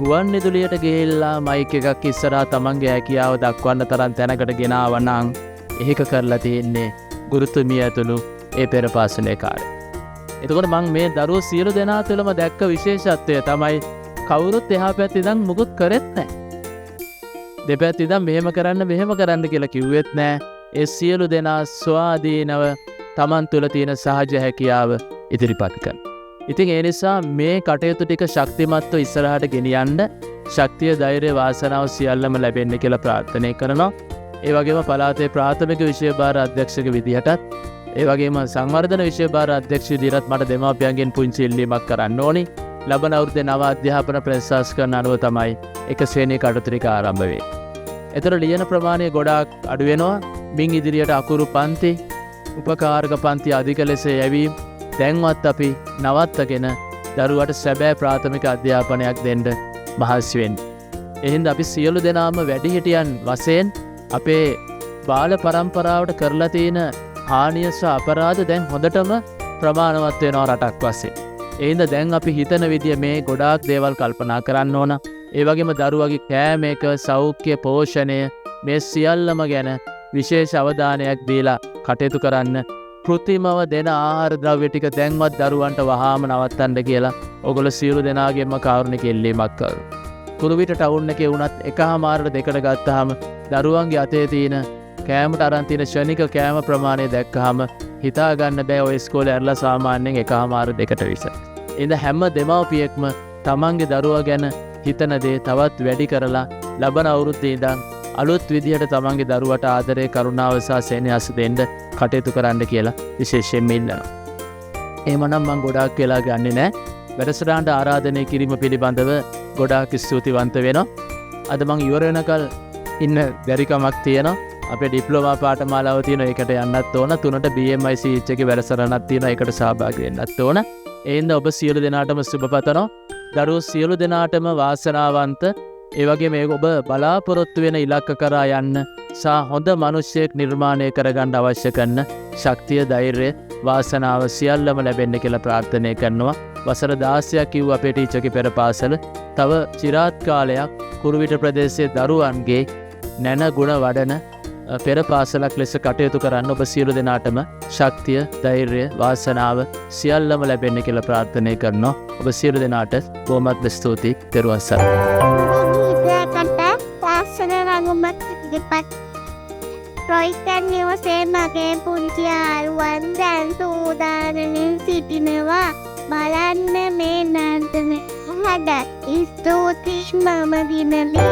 ගුවන්විදුලියට ගිහිල්ලා මයික් එකක් ඉස්සරහා තමන්ගේ හැකියාව දක්වන්න තරම් තැනකට ගෙනාවා නම් ඒක කරලා තියෙන්නේ ගුරුතුමිය ඇතුළු ඒ පෙර පාසලේ කාර්යය. එතකොට මම මේ දරුවෝ සියලු දෙනා තුළම දැක්ක විශේෂත්වය තමයි කවුරුත් එහා පැත්තේ ඉඳන් මුකුත් කරෙත් නැහැ. දෙපැත්තේ ඉඳන් මෙහෙම කරන්න කියලා කිව්වෙත් නැහැ. ඒ සියලු දෙනා ස්වාධීනව තමන් තුළ තියෙන සහජ හැකියාව ඉදිරිපත් කරනවා. ඉතින් ඒ නිසා මේ කටයුතු ටික ශක්තිමත්ව ඉස්සරහට ගෙනියන්න ශක්තිය, ධෛර්යය, වාසනාව සියල්ලම ලැබෙන්න කියලා ප්‍රාර්ථනා කරනවා. ඒ වගේම පළාතේ ප්‍රාථමික විෂය භාර අධ්‍යක්ෂක විදිහටත් ඒ වගේම සංවර්ධන විෂය භාර අධ්‍යක්ෂ විදිහටත් මට දෙමාපියන්ගෙන් පුංචි ඉල්ලීමක් කරන්න ඕනි. ලබන අවුරුද්දේ නව අධ්‍යාපන ප්‍රතිශාස්කරණ අනුව තමයි එක ශ්‍රේණියක අටු ටික ආරම්භ වෙන්නේ. ඒතර ලියන ප්‍රමාණය ගොඩාක් අඩු වෙනවා. මින් ඉදිරියට අකුරු පන්ති, උපකාරක පන්ති අධික ලෙස යැවීම දැන්වත් අපි නවත්තගෙන දරුවට සැබෑ ප්‍රාථමික අධ්‍යාපනයක් දෙන්න මහන්සි වෙන්න. එහෙනම් අපි සියලු දෙනාම වැඩිහිටියන් වශයෙන් අපේ බාල පරම්පරාවට කරලා තියෙන හානිය සහ අපරාධ දැන් හොඳටම ප්‍රමාණවත් වෙනවා රටක් වශයෙන්. එහෙනම් දැන් අපි හිතන විදිය මේ ගොඩාක් දේවල් කල්පනා කරන්න ඕන. ඒ වගේම දරුවගේ කෑම එක, සෞඛ්‍ය, පෝෂණය මේ සියල්ලම ගැන විශේෂ අවධානයක් දීලා කටයුතු කරන්න. කෘත්‍රිමව දෙන ආහාර ද්‍රව්‍ය ටික දැන්වත් දරුවන්ට වහාම නවත්තන්න කියලා ඔයගොල්ලෝ සියලු දෙනාගේම කාරුණික ඉල්ලීමක් කරනවා. කුරුවිට ටවුන් එකේ වුණත් එකහමාරට දෙකට ගත්තාම දරුවන්ගේ අතේ තියෙන කෑමට අරන් තියෙන ශනික කෑම ප්‍රමාණය දැක්කහම හිතා ගන්න බෑ ඔය ඉස්කෝලේ ඇරලා සාමාන්‍යයෙන් එකහමාර දෙකට විතර. ඉතින් හැම දෙමව්පියෙක්ම තමන්ගේ දරුවා ගැන හිතන දේ තවත් වැඩි කරලා ලබන අවුරුද්දේ ඉඳන් අලුත් විදිහට තමන්ගේ දරුවට ආදරය, කරුණාව සහ සෙනෙහස දෙන්න කටයුතු කරන්න කියලා විශේෂයෙන්ම ඉල්ලනවා. එහෙමනම් මම ගොඩාක් වෙලා ගන්නෙ නෑ. වැඩසටහනට ආරාධනය කිරීම පිළිබඳව ගොඩාක් ස්තුතිවන්ත වෙනවා. අද මම ඉවර වෙනකල් ඉන්න බැරිකමක් තියෙනවා. අපේ ඩිප්ලෝමා පාඨමාලාව තියෙන එකට යන්නත් ඕන. 3ට BMIC එකේ වැඩසටහනක් තියෙනවා. ඒකට සහභාගී වෙන්නත් ඕන. එහෙනම් ඔබ සියලු දෙනාටම සුබ පතනවා. දරුවෝ සියලු දෙනාටම වාසනාවන්ත, ඒ වගේ මේ ඔබ බලාපොරොත්තු වෙන ඉලක්ක කරා යන්න සහ හොඳ මිනිසෙක් නිර්මාණය කරගන්න අවශ්‍ය කරන ශක්තිය, ධෛර්යය, වාසනාව සියල්ලම ලැබෙන්න කියලා ප්‍රාර්ථනා කරනවා. වසර 16ක් කිව්ව අපේ ටීචර්ගේ පෙර පාසල තව চিරාත් කාලයක් කුරුවිට ප්‍රදේශයේ දරුවන්ගේ නැන ගුණ වඩන පෙර පාසලක් ලෙස කටයුතු කරන්න ඔබ සියලු දෙනාටම ශක්තිය, ධෛර්යය, වාසනාව සියල්ලම ලැබෙන්න කියලා ප්‍රාර්ථනා කරනවා. ඔබ සියලු දෙනාට බොහොමත් ස්තුතියි. ත්වන් සරණයි. රොයිකන් නිවසේ මගේ පුංචි යාළුවන් දැන් සූදානමින් සිටිනවා බලන්න මේ නර්තන හඩ. ස්තුතියි මම දිනලි.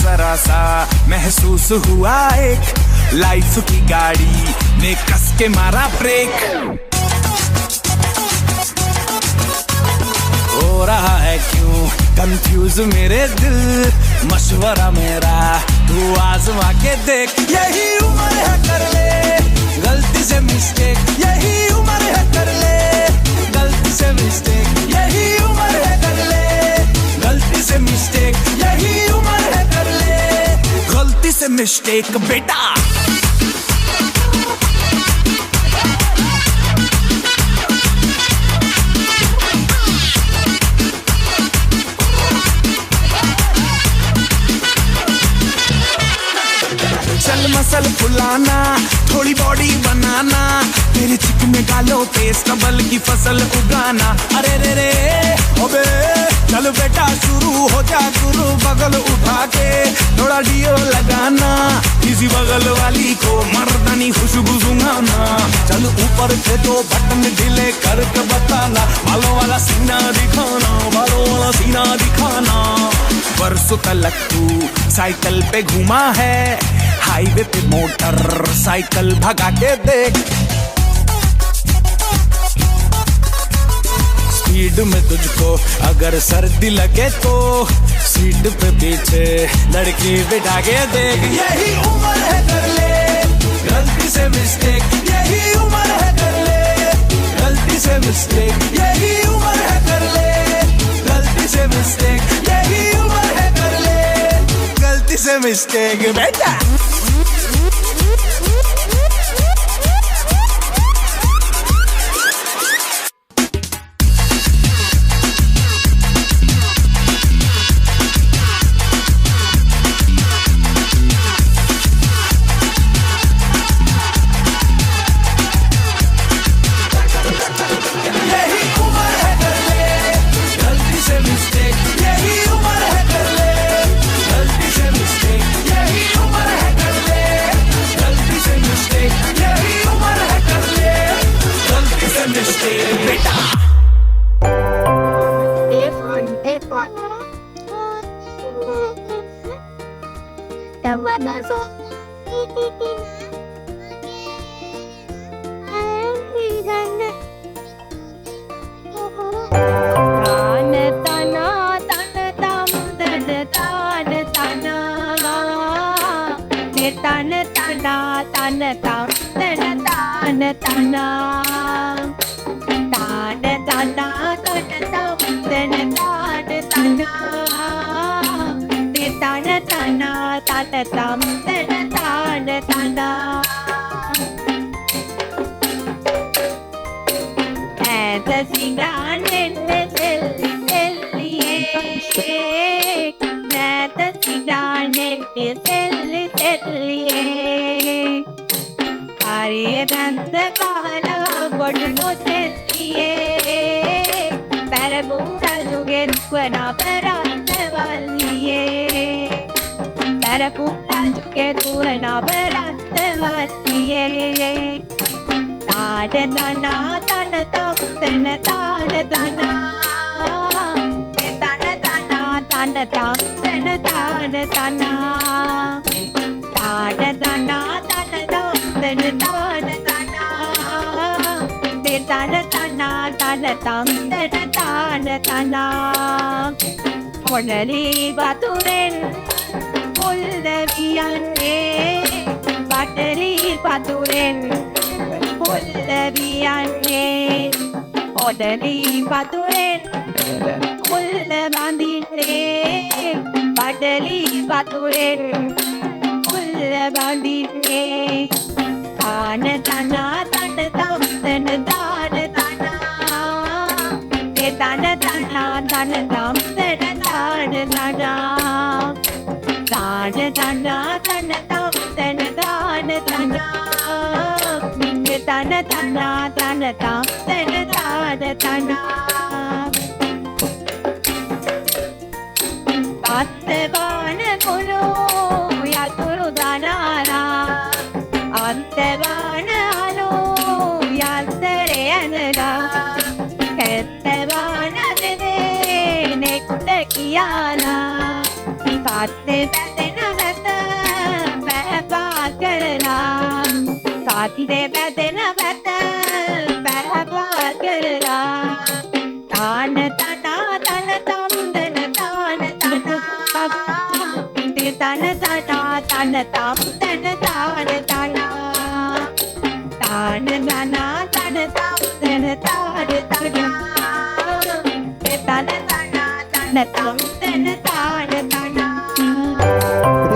जरा सा महसूस हुआ एक लाइफ की गाड़ी ने कस के मारा ब्रेक हो रहा है क्यों कंफ्यूज मेरे दिल मशवरा मेरा तू आजमा के देख यही उम्र है कर ले गलती से मिस्टेक यही उम्र है कर ले गलती से मिस्टेक यही उम्र है कर ले गलती से मिस्टेक यही उम्र है कर ले गलती से मिस्टेक बेटा. चल मसल फुलाना थोड़ी बॉडी बनाना तेरे चिकने गालों पे स्टबल की फसल उगाना अरे रे रे ओबे चल बेटा शुरू हो जा गुरु बगल उठा के थोड़ा डियो लगाना किसी बगल वाली को मर्दानी खुशबू सुंघाना चल ऊपर से दो बटन ढीले करके बताना बालों वाला सीना दिखाना बालों वाला सीना दिखाना बरसों तक तू साइकिल पे घूमा है हाईवे पे मोटर साइकिल भगा के देख स्पीड में तुझको अगर सर्दी लगे तो सीट पे पीछे लड़की बिठा के देख यही उम्र है कर ले गलती से मिस्टेक यही उम्र है कर ले गलती से मिस्टेक यही उम्र है कर ले गलती से मिस्टेक यही उम्र है कर ले गलती से मिस्टेक बेटा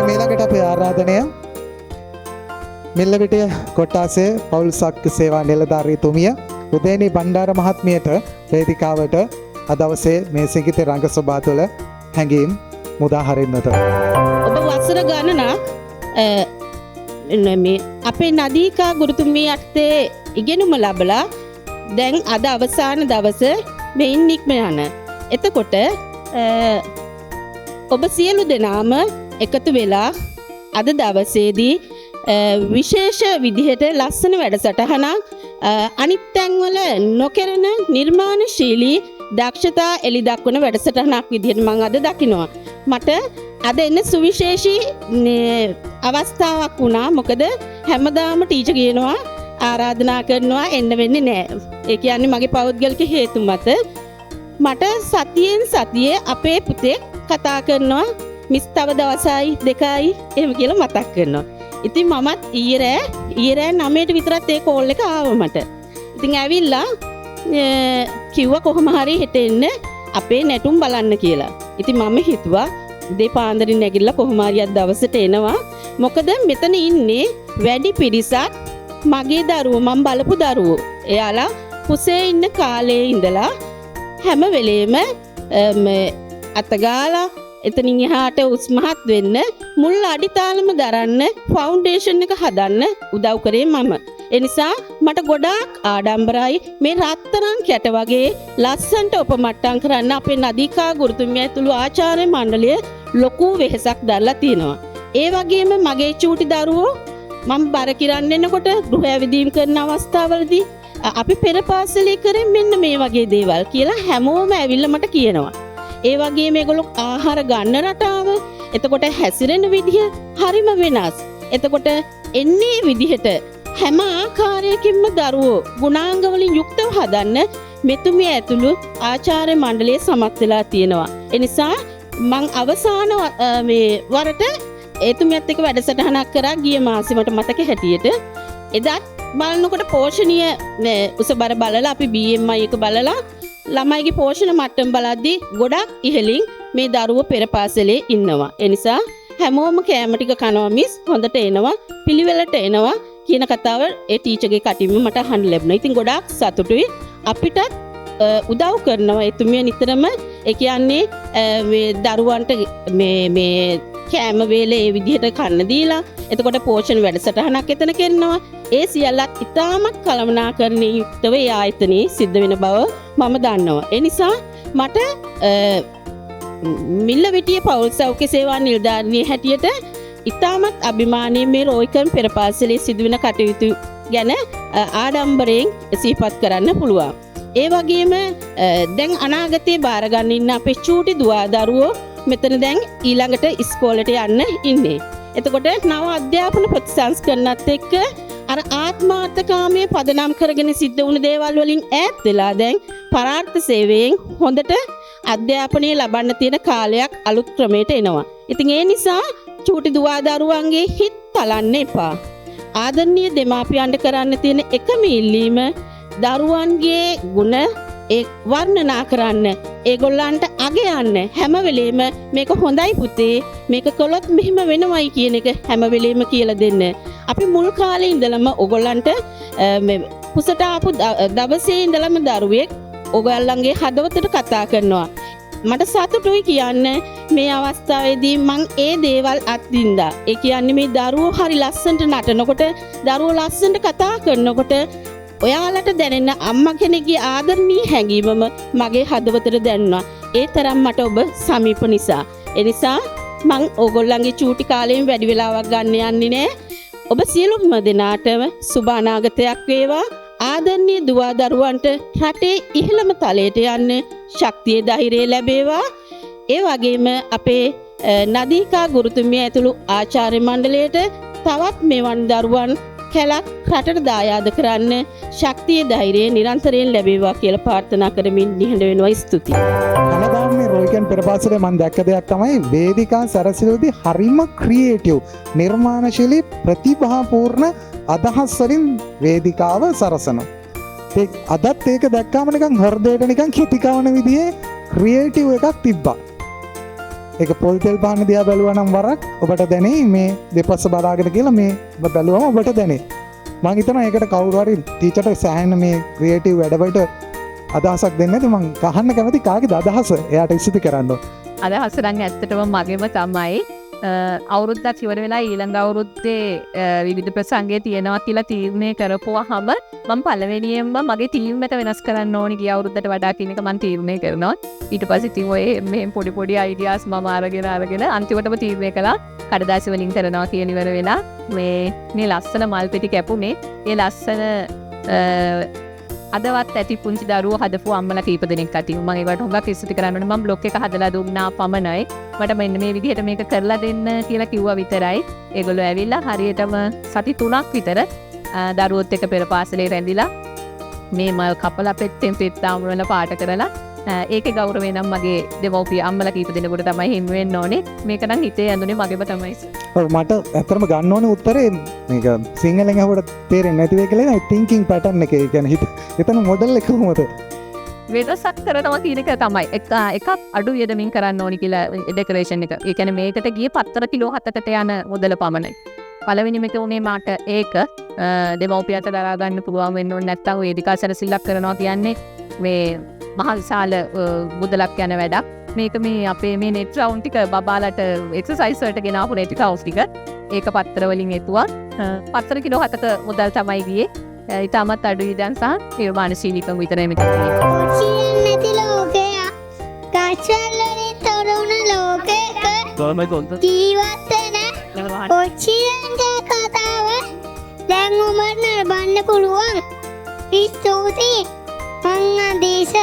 මේලකට අපේ ආරාධනය මිල්ලවිටිය කොට්ටාසේ පවුල් සක්ක සේවා නිලධාරීතුමිය උදේනි බණ්ඩාර මහත්මියට වේදිකාවට අද දවසේ මේ සිඟිතේ රංග සභාව තුළ හැඟීම් මුදා හරින්නට ඔබ වසර ගණනක් මේ අපේ නදීකා ගුරුතුමිය යටතේ ඉගෙනුම ලැබලා දැන් අද අවසාන දවස මෙයින් නික්ම යන. එතකොට ඔබ සියලු දෙනාම එකතු වෙලා අද දවසේදී විශේෂ විදිහට ලස්සන වැඩසටහනක් අනිත් තැන්වල නොකරන නිර්මාණශීලී දක්ෂතා එලි දක්වන වැඩසටහනක් විදිහට මම අද දකිනවා. මට අද එන්න සුවිශේෂී අවස්ථාවක් වුණා. මොකද හැමදාම ටීචර් කියනවා ආරාධනා කරනවා එන්න වෙන්නේ නැහැ. ඒ කියන්නේ මගේ පෞද්ගලික හේතු මත මට සතියෙන් සතියේ අපේ පුතේ කතා කරනවා මිස් තව දවසයි දෙකයි එහෙම කියලා මතක් කරනවා. ඉතින් මමත් ඊයේ රෑ 9ට විතරත් ඒ කෝල් එක ආව මට. ඉතින් ඇවිල්ලා කිව්වා කොහොම හරි හෙට එන්න අපේ නැටුම් බලන්න කියලා. ඉතින් මම හිතුවා දෙපාන්දරින් නැගිටලා කොහොම හරි අද දවසට එනවා. මොකද මෙතන ඉන්නේ වැඩි පිරිසක් මගේ දරුවෝ මම බලපු දරුවෝ. එයාලා කුසේ ඉන්න කාලේ ඉඳලා හැම වෙලේම අතගාලා එතනින් එහාට උස්මහත් වෙන්න මුල් අඩිතාලම දරන්න ෆවුන්ඩේෂන් එක හදන්න උදව් කරේ මම. ඒ නිසා මට ගොඩාක් ආඩම්බරයි මේ රත්තරන් කැට වගේ ලස්සන්ට උපමට්ටම් කරන්න අපේ නදීකා ගුරුතුමිය ඇතුළු ආචාර්ය මණ්ඩලය ලොකු වෙහෙසක් දරලා තියෙනවා. ඒ වගේම මගේ චූටි දරුවෝ මම බර කිරන්න එනකොට ගෘහ ඇවිදීම් කරන අවස්ථාවලදී අපි පෙර පාසලේ කරේ මෙන්න මේ වගේ දේවල් කියලා හැමෝම ඇවිල්ලා මට කියනවා. ඒ වගේ මේගොල්ලෝ ආහාර ගන්න රටාව, එතකොට හැසිරෙන විදිහ හරිම වෙනස්. එතකොට එන්නේ විදිහට හැම ආකාරයකින්ම දරුවෝ ගුණාංග වලින් යුක්තව හදන්න මෙතුමිය ඇතුළු ආචාර්ය මණ්ඩලය සමත් වෙලා තියෙනවා. ඒ නිසා මං අවසාන මේ වරට එතුමියත් එක්ක වැඩසටහනක් කරා ගිය මාසෙ මට මතක හැටියට. එදත් බලනකොට පෝෂණීය උසබර බලලා අපි BMI එක බලලා ළමයිගේ පෝෂණ මට්ටම බලද්දී ගොඩක් ඉහළින් මේ දරුවෝ පෙර පාසලේ ඉන්නවා. ඒ නිසා හැමෝම කෑම ටික කනවා මිස් හොඳට එනවා පිළිවෙලට එනවා කියන කතාව ඒ ටීචර්ගේ කටින්ම මට අහන්න ලැබුණා. ඉතින් ගොඩාක් සතුටුයි. අපිටත් උදව් කරනවා එතුමිය නිතරම. ඒ කියන්නේ මේ දරුවන්ට මේ කෑම වේලේ ඒ විදිහට කන්න දීලා එතකොට පෝෂණ වැඩසටහනක් එතන කරනවා. ඒ සියල්ලත් ඉතාමත් කළමනාකරණයේ යුක්තව ඒ ආයතනයේ සිද්ධ වෙන බව මම දන්නවා. ඒ නිසා මට මිල්ලවිටිය පෞල් සෞඛ්‍ය සේවා නිලධාරිණිය හැටියට ඉතාමත් අභිමානයෙන් මේ රෝයිකන් පෙර පාසලේ සිදුවෙන කටයුතු ගැන ආඩම්බරයෙන් සිහිපත් කරන්න පුළුවන්. ඒ වගේම දැන් අනාගතයේ බාරගන්න ඉන්න අපේ චූටි දුවා දරුවෝ මෙතන දැන් ඊළඟට ඉස්කෝලට යන්න ඉන්නේ. එතකොට නව අධ්‍යාපන ප්‍රතිසංස්කරණත් එක්ක අර ආත්මාර්ථකාමයේ පදනම් කරගෙන සිද්ධ වුණ දේවල් වලින් ඈත් වෙලා දැන් පරාර්ථ සේවයෙන් හොඳට අධ්‍යාපනය ලබන්න තියෙන කාලයක් අලුත් ක්‍රමයට එනවා. ඉතින් ඒ නිසා චූටි දුවා දරුවන්ගේ හිත් තලන්න එපා. ආදරණීය දෙමාපියන්ට කරන්න තියෙන එකම ඉල්ලීම දරුවන්ගේ ගුණ වර්ණනා කරන්න, ඒගොල්ලන්ට අගයන්න, හැම වෙලේම මේක හොඳයි පුතේ, මේක කළොත් මෙහෙම වෙනවයි කියන එක හැම වෙලේම කියලා දෙන්න. අපි මුල් කාලේ ඉඳලම ඕගොල්ලන්ට කුසට ආපු දවසේ ඉඳලම දරුවෙක් ඕගොල්ලන්ගේ හදවතට කතා කරනවා. මට සතුටුයි කියන්න මේ අවස්ථාවේදී මං ඒ දේවල් අත්දින්දා. ඒ කියන්නේ මේ දරුවෝ හරි ලස්සනට නටනකොට, දරුවෝ ලස්සනට කතා කරනකොට ඔයාලට දැනෙන අම්මා කෙනෙක්ගේ ආදරණීය හැඟීමම මගේ හදවතට දැනුණා. ඒ තරම් මට ඔබ සමීප නිසා. ඒ නිසා මං ඕගොල්ලන්ගේ චූටි කාලයෙන් වැඩි වෙලාවක් ගන්න යන්නේ නෑ. ඔබ සියලුම දෙනාටම සුබ අනාගතයක් වේවා. ආදරණීය දුවා දරුවන්ට රටේ ඉහළම තලයට යන්න ශක්තිය ධෛර්යය ලැබේවා. ඒ වගේම අපේ නදීකා ගුරුතුමිය ඇතුළු ආචාර්ය මණ්ඩලයට තවත් මෙවන් දරුවන් කැලක් රටට දායාද කරන්න ශක්තිය ධෛර්යය නිරන්තරයෙන් ලැබේවා කියලා ප්‍රාර්ථනා කරමින් නිහඬ වෙනවා. ස්තුතියි. හැමදාම මේ රොයිකන් පෙරපාසලේ මම දැක්ක දෙයක් තමයි වේදිකා සැරසිලුවේදී හරිම ක්‍රියේටිව් නිර්මාණශීලී ප්‍රතිභාපූර්ණ අදහස් වලින් වේදිකාව සරසනවා. අදත් ඒක දැක්කාම නිකන් හෘදයට නිකන් කිතිකවන විදිහේ ක්‍රියේටිව් එකක් තිබ්බා. ඒක පොල් තෙල් පාන දිහා බැලුවා නම් වරක් ඔබට දැනේ මේ දෙපස්ස බලාගෙන කියලා මේ ඔබ බැලුවම ඔබට දැනේ. මම හිතනවා ඒකට කවුරු හරි ටීචර්ට සෑහෙන මේ ක්‍රියේටිව් වැඩවලට අදහසක් දෙන්න නැති මම කහන්න කැමති කාගේද අදහස එයාට ඉස්සිත කරන්න. අදහස නම් ඇත්තටම මගේම තමයි. අවුරුද්දක් ඉවර වෙලා ඊළඟ අවුරුද්දේ විවිධ ප්‍රසංගයේ තියෙනවා කියලා තීරණය කරපුවාම මම පළවෙනියෙන්ම මගේ ටීම් එක වෙනස් කරන්න ඕනි ගිය අවුරුද්දට වඩා කියන එක මම තීරණය කරනවා. ඊට පස්සේ ඉතින් ඔය මේ පොඩි අයිඩියාස් මම අරගෙන අන්තිමටම තීරණය කළා කඩදාසි වලින් කරනවා කියන ඉවර වෙලා මේ ලස්සන මල් පෙති කැපුනේ. ඒ ලස්සන අදවත් ඇති පුංචි දරුවෝ හදපු අම්මලා කීප දෙනෙක් අතින් මම ඒවට හුඟක් ස්තුති කරන්න ඕනේ. මම බ්ලොග් එක හදලා දුන්නා පමණයි. මට මෙන්න මේ විදිහට මේක කරලා දෙන්න කියලා කිව්වා විතරයි. ඒගොල්ලෝ ඇවිල්ලා හරියටම සති 3ක් විතර දරුවොත් එක්ක පෙර පාසලේ රැඳිලා මේ මල් කපලා පෙත්තෙන් පෙත්තාම වල පාට කරලා ඒකේ ගෞරවය නම් මගේ දෙමව්පිය අම්මලා කීප දෙනෙකුට තමයි හිමි වෙන්න ඕනේ. මේක නම් හිතේ ඇඳුනේ මගේම තමයි. මට ඇත්තටම ගන්න ඕනේ උත්තරේ මේක සිංහලෙන් අහුවට තේරෙන්නේ නැති වෙයි කියලා thinking pattern එක. ඒ කියන්නේ එතන මොඩල් එක කොහොමද? වෙනසක් කරනවා කියන එක තමයි. එකක් අඩු යදමින් කරන්න ඕනි කියලා ඩෙකොරේෂන් එක. ඒ කියන්නේ මේකට ගියේ පත්තර කිලෝ 7කට යන මුදල පමණයි. පළවෙනිම එක උනේ මාට ඒක දෙමව්පියන්ට දරා ගන්න පුළුවන් වෙන්න ඕනේ නැත්නම් වේදිකා සැරසිල්ලක් කරනවා කියන්නේ මේ මහ විශාල මුදලක් යන වැඩක්. මේක මේ අපේ මේ නෙට් රවුන්ඩ් ටික බබාලට එක්සර්සයිස් වලට ගෙනාපු නෙට් රවුන්ඩ් ටික ඒක පත්තර වලින් එතුවා පත්තර කිලෝ 7ක මුදල් තමයි ගියේ. ඊටමත් අඩු ඉදන් සහ නිර්මාණශීලීකම විතරයි මෙතන තියෙන්නේ. ඔච්චියෙන් නැති ලෝකයක් ගස්වල වලින් තොරවුන ලෝකයක ජීවත් වෙන ඔච්චියන්ගේ කතාව දැන් උඹට නරඹන්න පුළුවන්. ස්තුතියි බංග්ලාදේශ.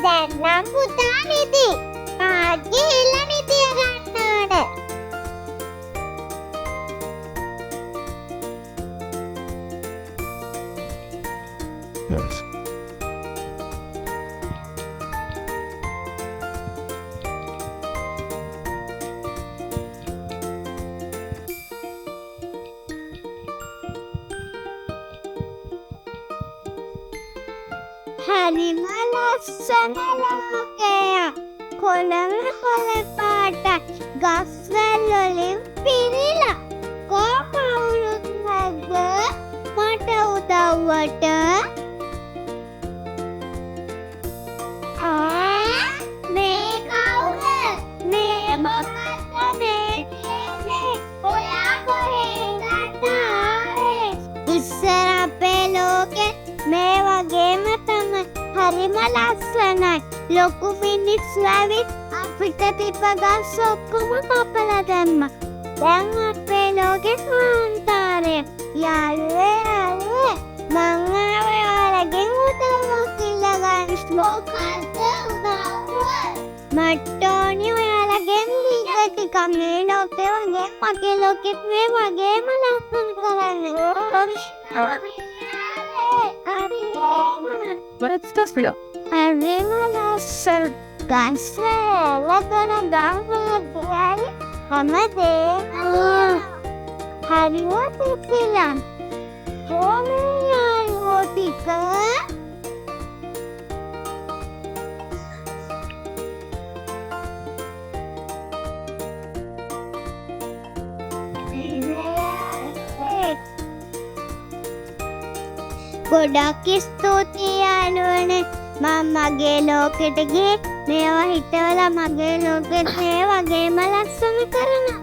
දැන්නම් පුතා නිදි. ආගේ ඉල්ල නිදිය ගන්න ඕන. Yes. හරිම ලස්සන ලෝකයක්. කොළම කොළ පාට ගස්වැල් වලින් පිරීලා. කොහොමවුරුත් නැග මට උදව්වට. මේ කවුද? මේ මොකක්ද මේ කියන්නේ? ඔයා කොහෙන්ද ආවේ? ඉස්සර අපේ ලෝකෙ මේ වගේම තමයි. හරිම ලස්සනයි. ලොකු මිනිස්සු ඇවිත් අපිට තිබ්බ ගස් ඔක්කොම කපලා දැම්මා. දැන් අපේ ලෝකෙ කාන්තාරය. යාළුවේ මං ආවේ ඔයාලගෙන් උදව්වක් ඉල්ලගන්න. මොකක්ද උදව්ව? මට ඕනි ඔයාලගෙන් දීලා ටිකක් මේ ලෝකෙ වගේ මගේ ලෝකෙත් මේ වගේම ලස්සන කරන්න. What's this for? හරිම ලස්සන ගස්වැල් වල ගම්වල හැමදේම හරිම පිපිලා. කොහොමද ටික ගොඩක් ස්තුතියි යාළුවනේ. මම මගේ ලෝකෙට ගියේ මේවා හිතවලා මගේ ලෝකෙත් මේ වගේම ලස්සන කරනවා.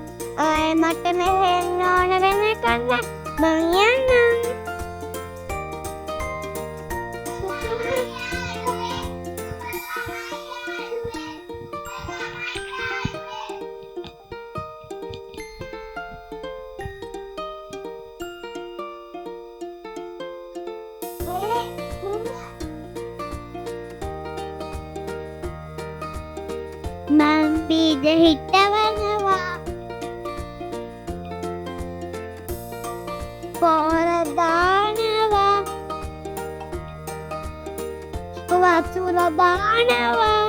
ඔය මට මෙහෙන්න ඕන වෙනකන් මං යන්නම්. මං බීජ හිටවනවා. පොර දානවා. වතුර දානවා.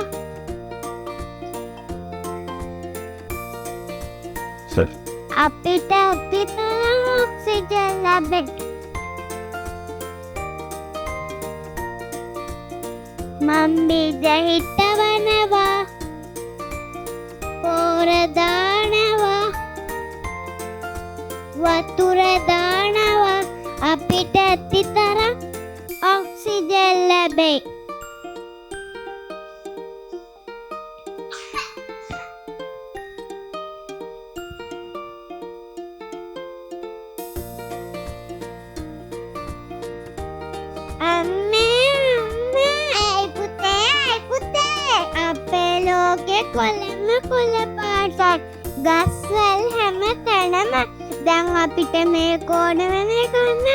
Sir. අපිට ඔක්සිජන් ලැබෙන්න මම් බීජ හිටවනවා පෝර දානවා වතුර දානවා අපිට ඇති තරම් ඔක්සිජන් ලැබෙයි. අපේ ලෝකෙ කොළම කොළ පාටක් ගස්වැල් හැම තැනම දැන් අපිට මේ කෝණ වෙන එකන්න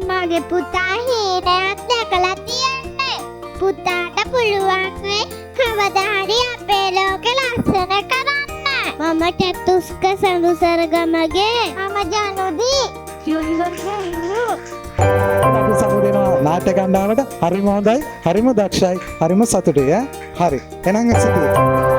මගේ පුතා හීනයක් දැකලා තියෙන්නේ. පුතාට පුළුවන් වෙයි කවදාහරි අපේ ලෝකෙ ලස්සන කරන්න. මම චතුස්ක සඳුසරගමගේ ජනුදී අපි සමුදෙනවා නාට්‍ය කණ්ඩායමට. හරිම හොඳයි, හරිම දක්ෂයි, හරිම සතුටුයි ඈ. හරි. එහෙනම් සිටියේ.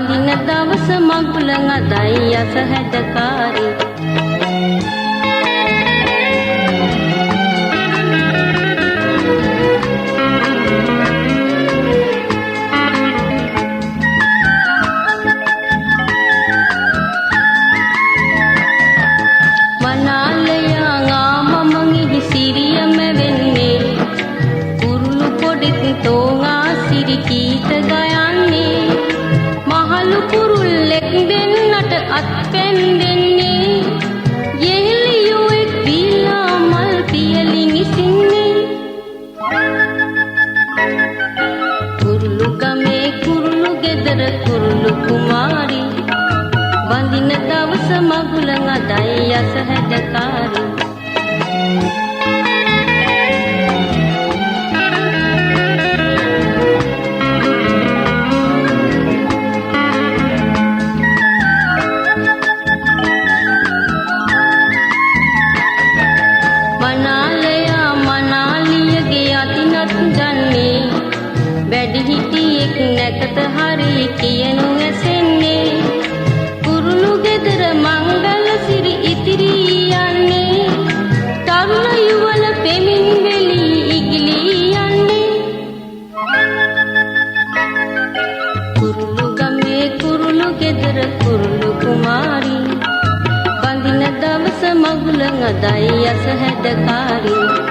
බඳින දවස මගුල අදයි යස හැඩකාරී තෝංගා සිරි ගීත ගයන්නේ මහලු කුරුල්ලෙක් දෙන්නට අත්පැන් දෙන්නේ යෙහෙලියෝ එක් දීලා මල් පියලින් ඉසින්නේ කුරුළු ගමේ කුරුළු ගෙදර කුරුළු කුමාරි බඳින දවස මගුල අදයි යස හැඩකාරී වැඩිහිටියෙක් නැකත හරි කියනු ඇසෙන්නේ කුරුළු ගෙදර මංගල සිරි ඉතිරි යන්නේ තරුණ යුවල පෙමින් වෙලි ඉගිලී යන්නේ කුරුළු ගමේ කුරුළු ගෙදර කුරුළු කුමාරි බඳින දවස මගුල අදයි යස හැඩකාරී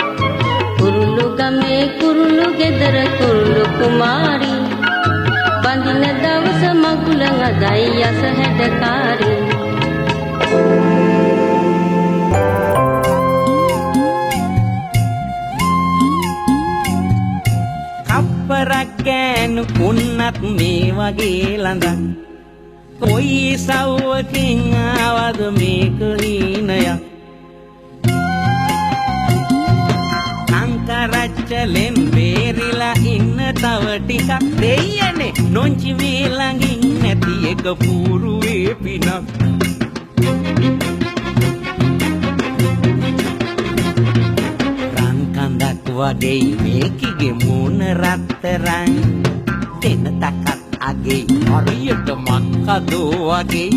කුරුළු ගමේ කුරුළු ගෙදර කුරුළු කුමාරි බඳින දවස මගුල අදයි යස හැඩකාරී කප්පරක් ගෑනු උන්නත් මේ වගේ ළඟක් කොයි සව්වකින් ආවද මේක හීනයක් රච්චලෙන් බේරිලා ඉන්න තව ටිකක් දෙයනේ නොංචි මේ ළඟින් නැති එක පුරුවේ පිනක් රන් කන්දක් වගේ මේකිගේ මූණ රත්තරන් දෙන තකත් අගේ හරියට මක්කදෝ වගේ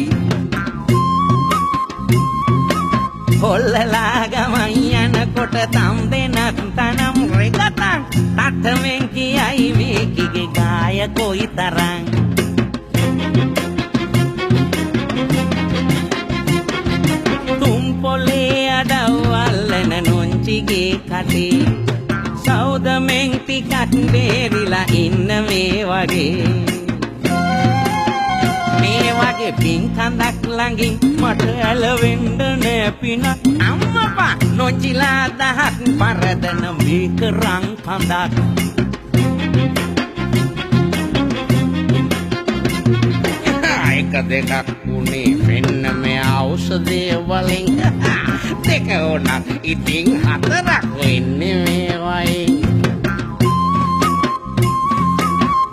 කොල්ලලා ගමන් යනකොට තම් දෙනක් තනම් රෙකතන් තට්ටමෙන් කියයි මේකිගේ ගාය කොයි තරම් තුම් පොලේ අඩවල්ලන නොංචිගේ කටේ සෞදමෙන් ටිකක් බේරිලා ඉන්න මේ වගේ මේ වගේ පින්කඳක් ළඟින් මට ඇලවෙන්න නෑ පිනක් අම්මපා නොචිලා දහත් පරදන මේක රං කඳක් එක දෙකක් උනේ මෙන්න මේ ඖෂධය වලින් දෙක උනත් ඉතින් හතරක් වෙන්නේ මේ වයින්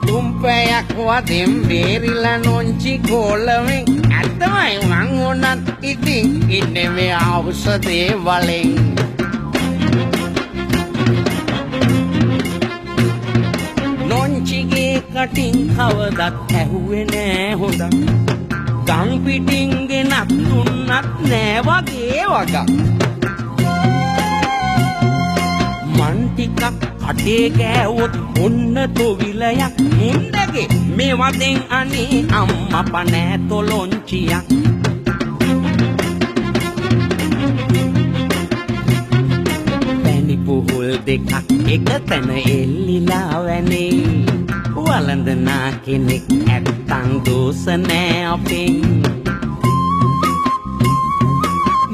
තුම්පයක් වදෙන් බේරිලා නොංචි කෝලවෙන් ඇත්තමයි මං උනත් ඉතින් ඉන්නේ මේ ඖෂධය වලින් නොංචිගේ කටින් කවදත් ඇහුවේ නෑ හොඳක් ගම් පිටින් ගෙනත් දුන්නත් නෑ වගේ වගක් මන් ටිකක් කටේ ගෑවොත් ඔන්න තොවිලයක් මුන්දගේ මේ වදෙන් අනේ අම්මපා නෑ තොලොංචියක් පැණි පුහුල් දෙකක් එක තැන එල්ලිලා වැනේ වළඳනා කෙනෙක් ඇත්තන් දෝස නෑ අපෙන්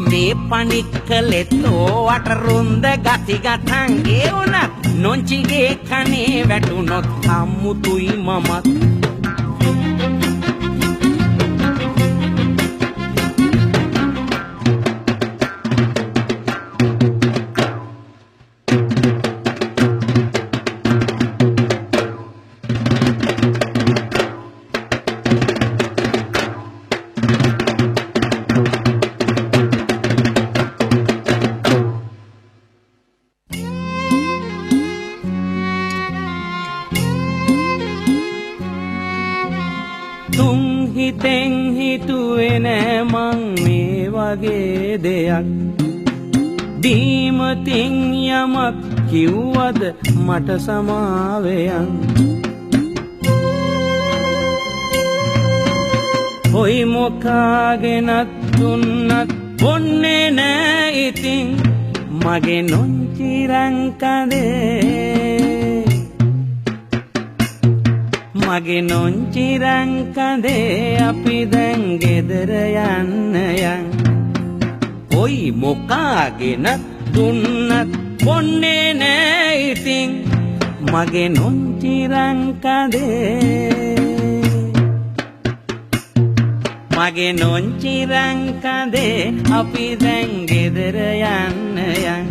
මේ පනික්කලෙත් ඕවට රුන්ද ගතිගතන් ඒ වුණත් නොංචිගේ කනේ වැටුනොත් අම්මුතුයි මමත් හිතෙන් හිතුවේ නෑ මං මේ වගේ දෙයක් දීමතින් යමක් කිව්වද මට සමාවෙයන් කොයි මොකාගෙනත් දුන්නත් බොන්නේ නෑ ඉතින් මගේ නොංචිරංකදේ මගේ නොංචිරංකදේ අපි දැන් ගෙදර යන්න යන් කොයි මොකාගෙනත් දුන්නත් බොන්නේ නෑ ඉතින් මගේ නොංචිරංකදේ මගේ නොංචිරංකදේ අපි දැන් ගෙදර යන්න යන්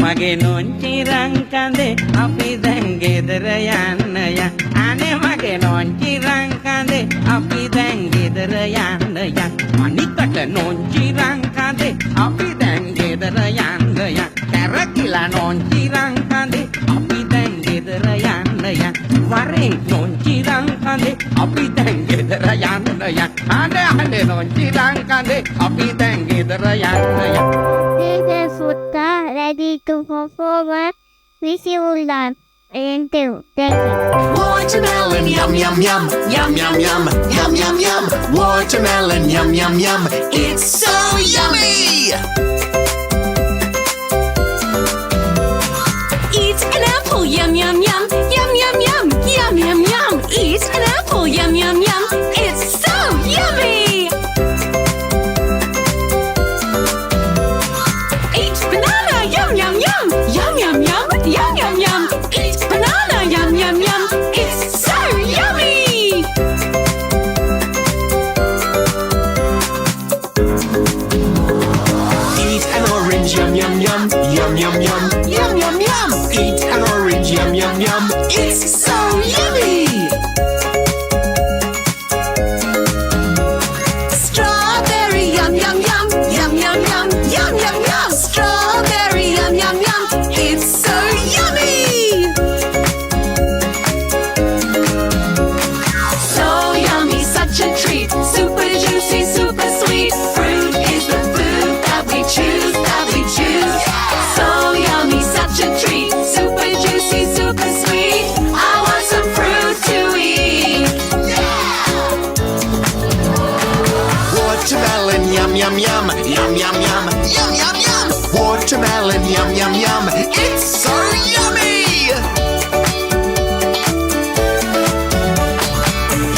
මගේ නොංචිරංකදේ අපි දැන් ගෙදර යන්න යන් අනේ මගේ නොංචිරංකදේ අපි දැන් ගෙදර යන්න යන් අනිකට නොංචිරංකදේ අපි දැන් ගෙදර යන්න යන් කැරකිලා නොංචිරංකදේ අපි දැන් ගෙදර යන්න යන් වරේ නොංචිරංකදේ අපි දැන් ගෙදර යන්න යන් අනේ නොංචිරංකදේ අපි දැන් ගෙදර යන්න යන් This is Sutta ready to perform Visual and Thank you. Watermelon, yum yum yum, yum yum yum, yum yum yum. Watermelon, yum yum yum. It's so yummy. Eat an apple, yum yum yum, yum yum yum, yum yum yum. Eat an apple, yum yum yum. It's so yummy. Eat banana, yum yum yum, yum yum yum, yum yum yum. Eat banana, yum yum yum. It's so yummy. Eat an orange, yum yum yum, yum yum yum, yum yum yum. Eat an orange, yum yum yum. It's so yummy. Strawberry, yum yum yum, yum yum yum, yum yum yum. Strawberry, yum yum yum. It's so yummy. So yummy, such a treat. Super juicy, super sweet. Fruit is the food that we choose, that we choose. So yummy, such a treat. Super juicy, super sweet. I want some fruit to eat. Watermelon, yum yum yum, yum yum yum, yum yum yum. Watermelon, yum yum yum. It's so yummy.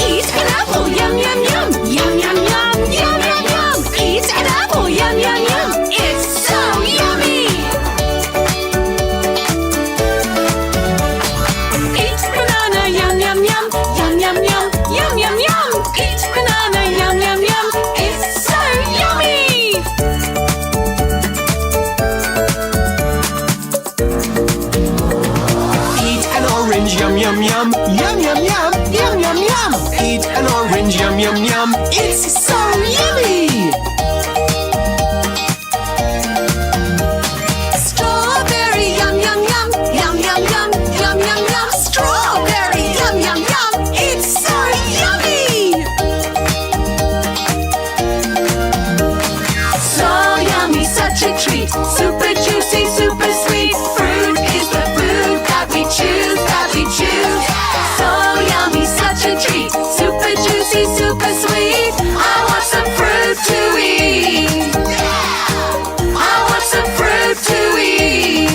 Eat an apple, yum yum yum, yum yum yum, yum yum yum. Eat an apple, yum yum yum. It's so yummy. Eat banana, yum yum yum, yum yum yum, yum yum yum. Eat banana, yum yum yum. It's so yummy. Eat an orange, yum yum yum, yum yum yum, yum yum yum. Eat an orange, yum yum yum. It's so yummy. Strawberry, yum yum yum, yum yum yum, yum yum yum. Strawberry, yum yum yum. It's so yummy. So yummy, such a treat. Super juicy, super sweet. Fruit is the food that we choose, that we choose. So yummy, such a treat. Super juicy, super sweet. I want some fruit to eat. I want some fruit to eat.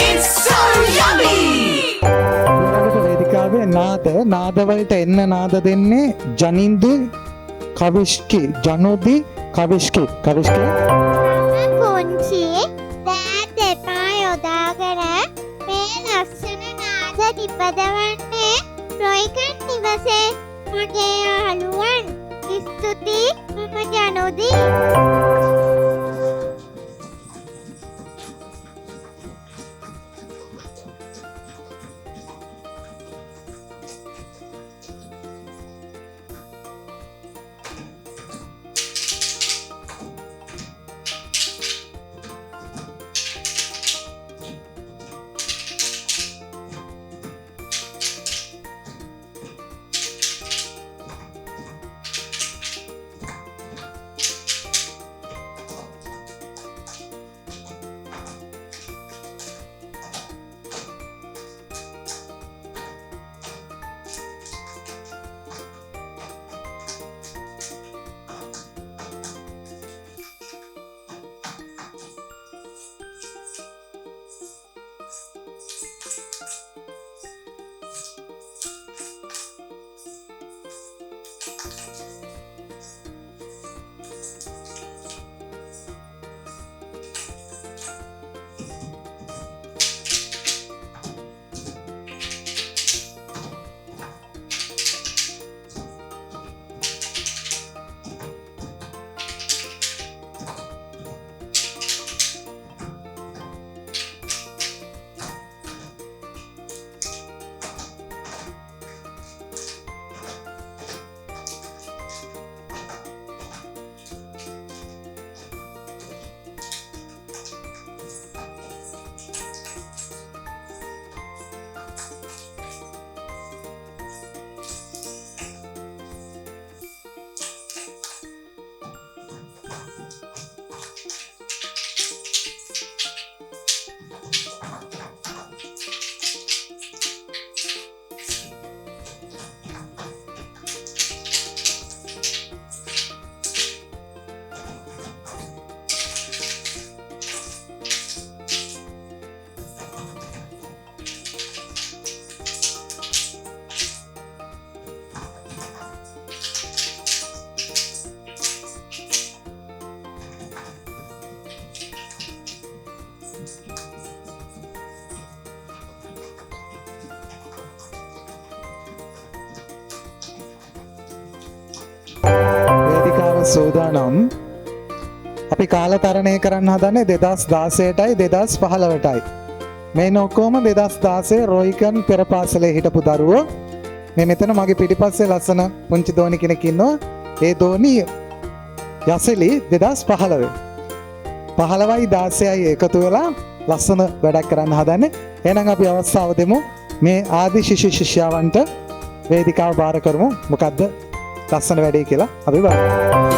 It's so yummy. ඊළඟට වේදිකාවේ නාදවලට එන්න නාද දෙන්නේ ජනින්දු කවිෂ්කි ජනෝදි කවිෂ්කි පුංචි දෑත් දෙපා යොදාගෙන මේ ලස්සන නාද නිපදවන්නේ රොයිකන් නිවසේ මගේ යාළුවන් ස්තුතියි මම ජනෝදි සූදානම්. අපි කාලතරණය කරන්න හදන්නේ 2016ටයි 2015ටයි. මේ ඔක්කොම 2016 රොයිකන් පෙර පාසලේ හිටපු දරුවෝ. මේ මෙතන මගේ පිටිපස්සේ ලස්සන පුංචි දෝනි කෙනෙක් ඉන්නවා. ඒ දෝනි යසලි 2015. 15යි 16යි එකතු වෙලා ලස්සන වැඩක් කරන්න හදන්නේ. එහෙනම් අපි අවස්ථාව දෙමු මේ ආදි ශිෂ්‍ය ශිෂ්‍යාවන්ට වේදිකාව බාර කරමු. මොකද්ද ලස්සන වැඩේ කියලා අපි බලමු.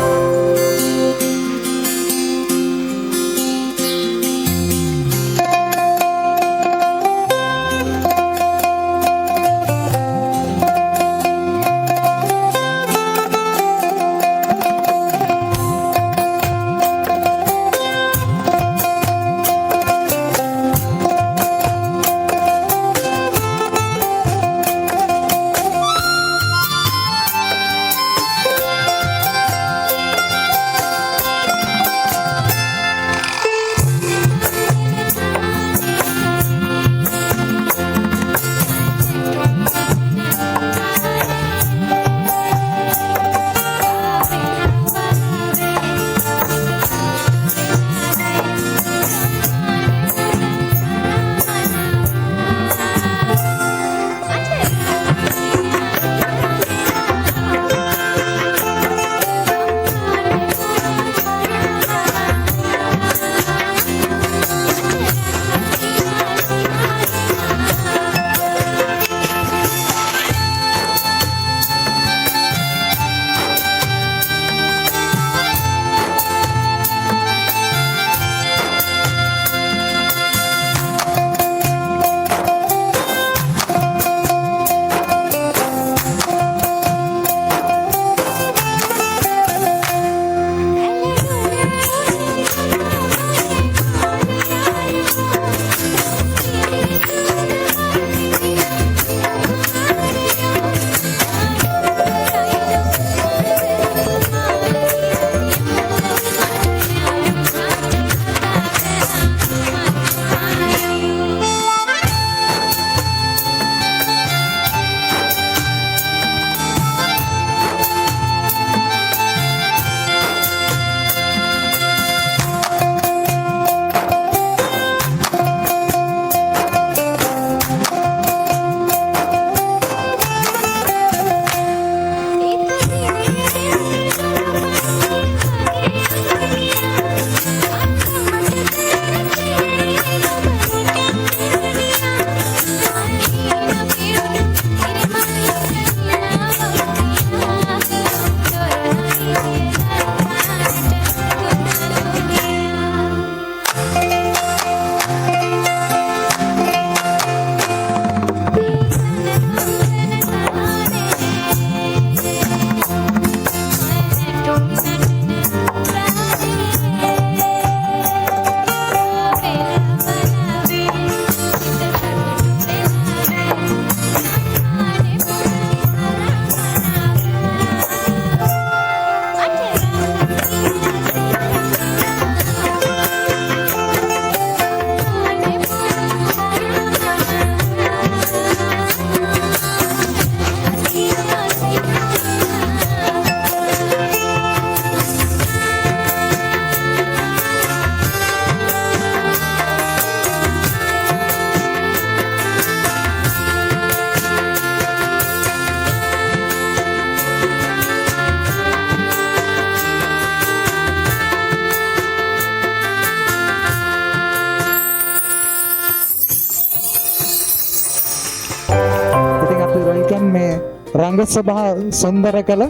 රංග සභා සුන්දර කළ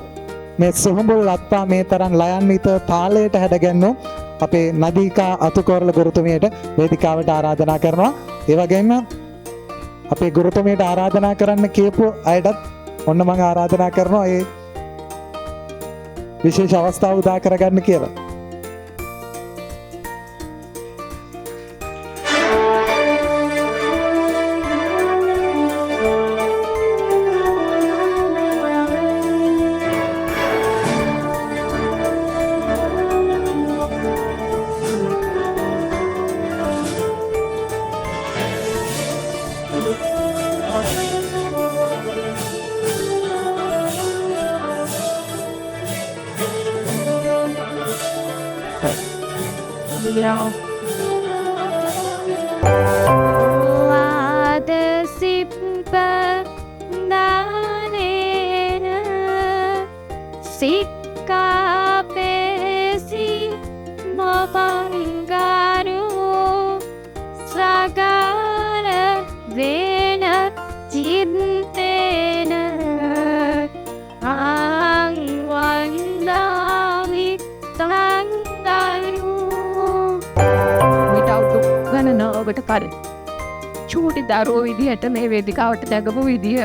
මේ සුහුඹුල් අත්පා මේ තරම් ලයන්විත තාලයට හැඩගැන්වූ අපේ නදීකා අතුකෝරළ ගුරුතුමියට වේදිකාවට ආරාධනා කරනවා. ඒ වගේම අපේ ගුරුතුමියට ආරාධනා කරන්න කියපු අයටත් ඔන්න මම ආරාධනා කරනවා ඒ විශේෂ අවස්ථාව උදා කරගන්න කියලා. වාද සිප්ප දානේන සික්කාපේසි මපංගාරු සගාර වේන චින්තේන ආංවන්දාමි තංගාරු මිට අවුරුදු ගණනාවකට කලින් චූටි දරුවෝ විදිහට මේ වේදිකාවට නැගපු විදිහ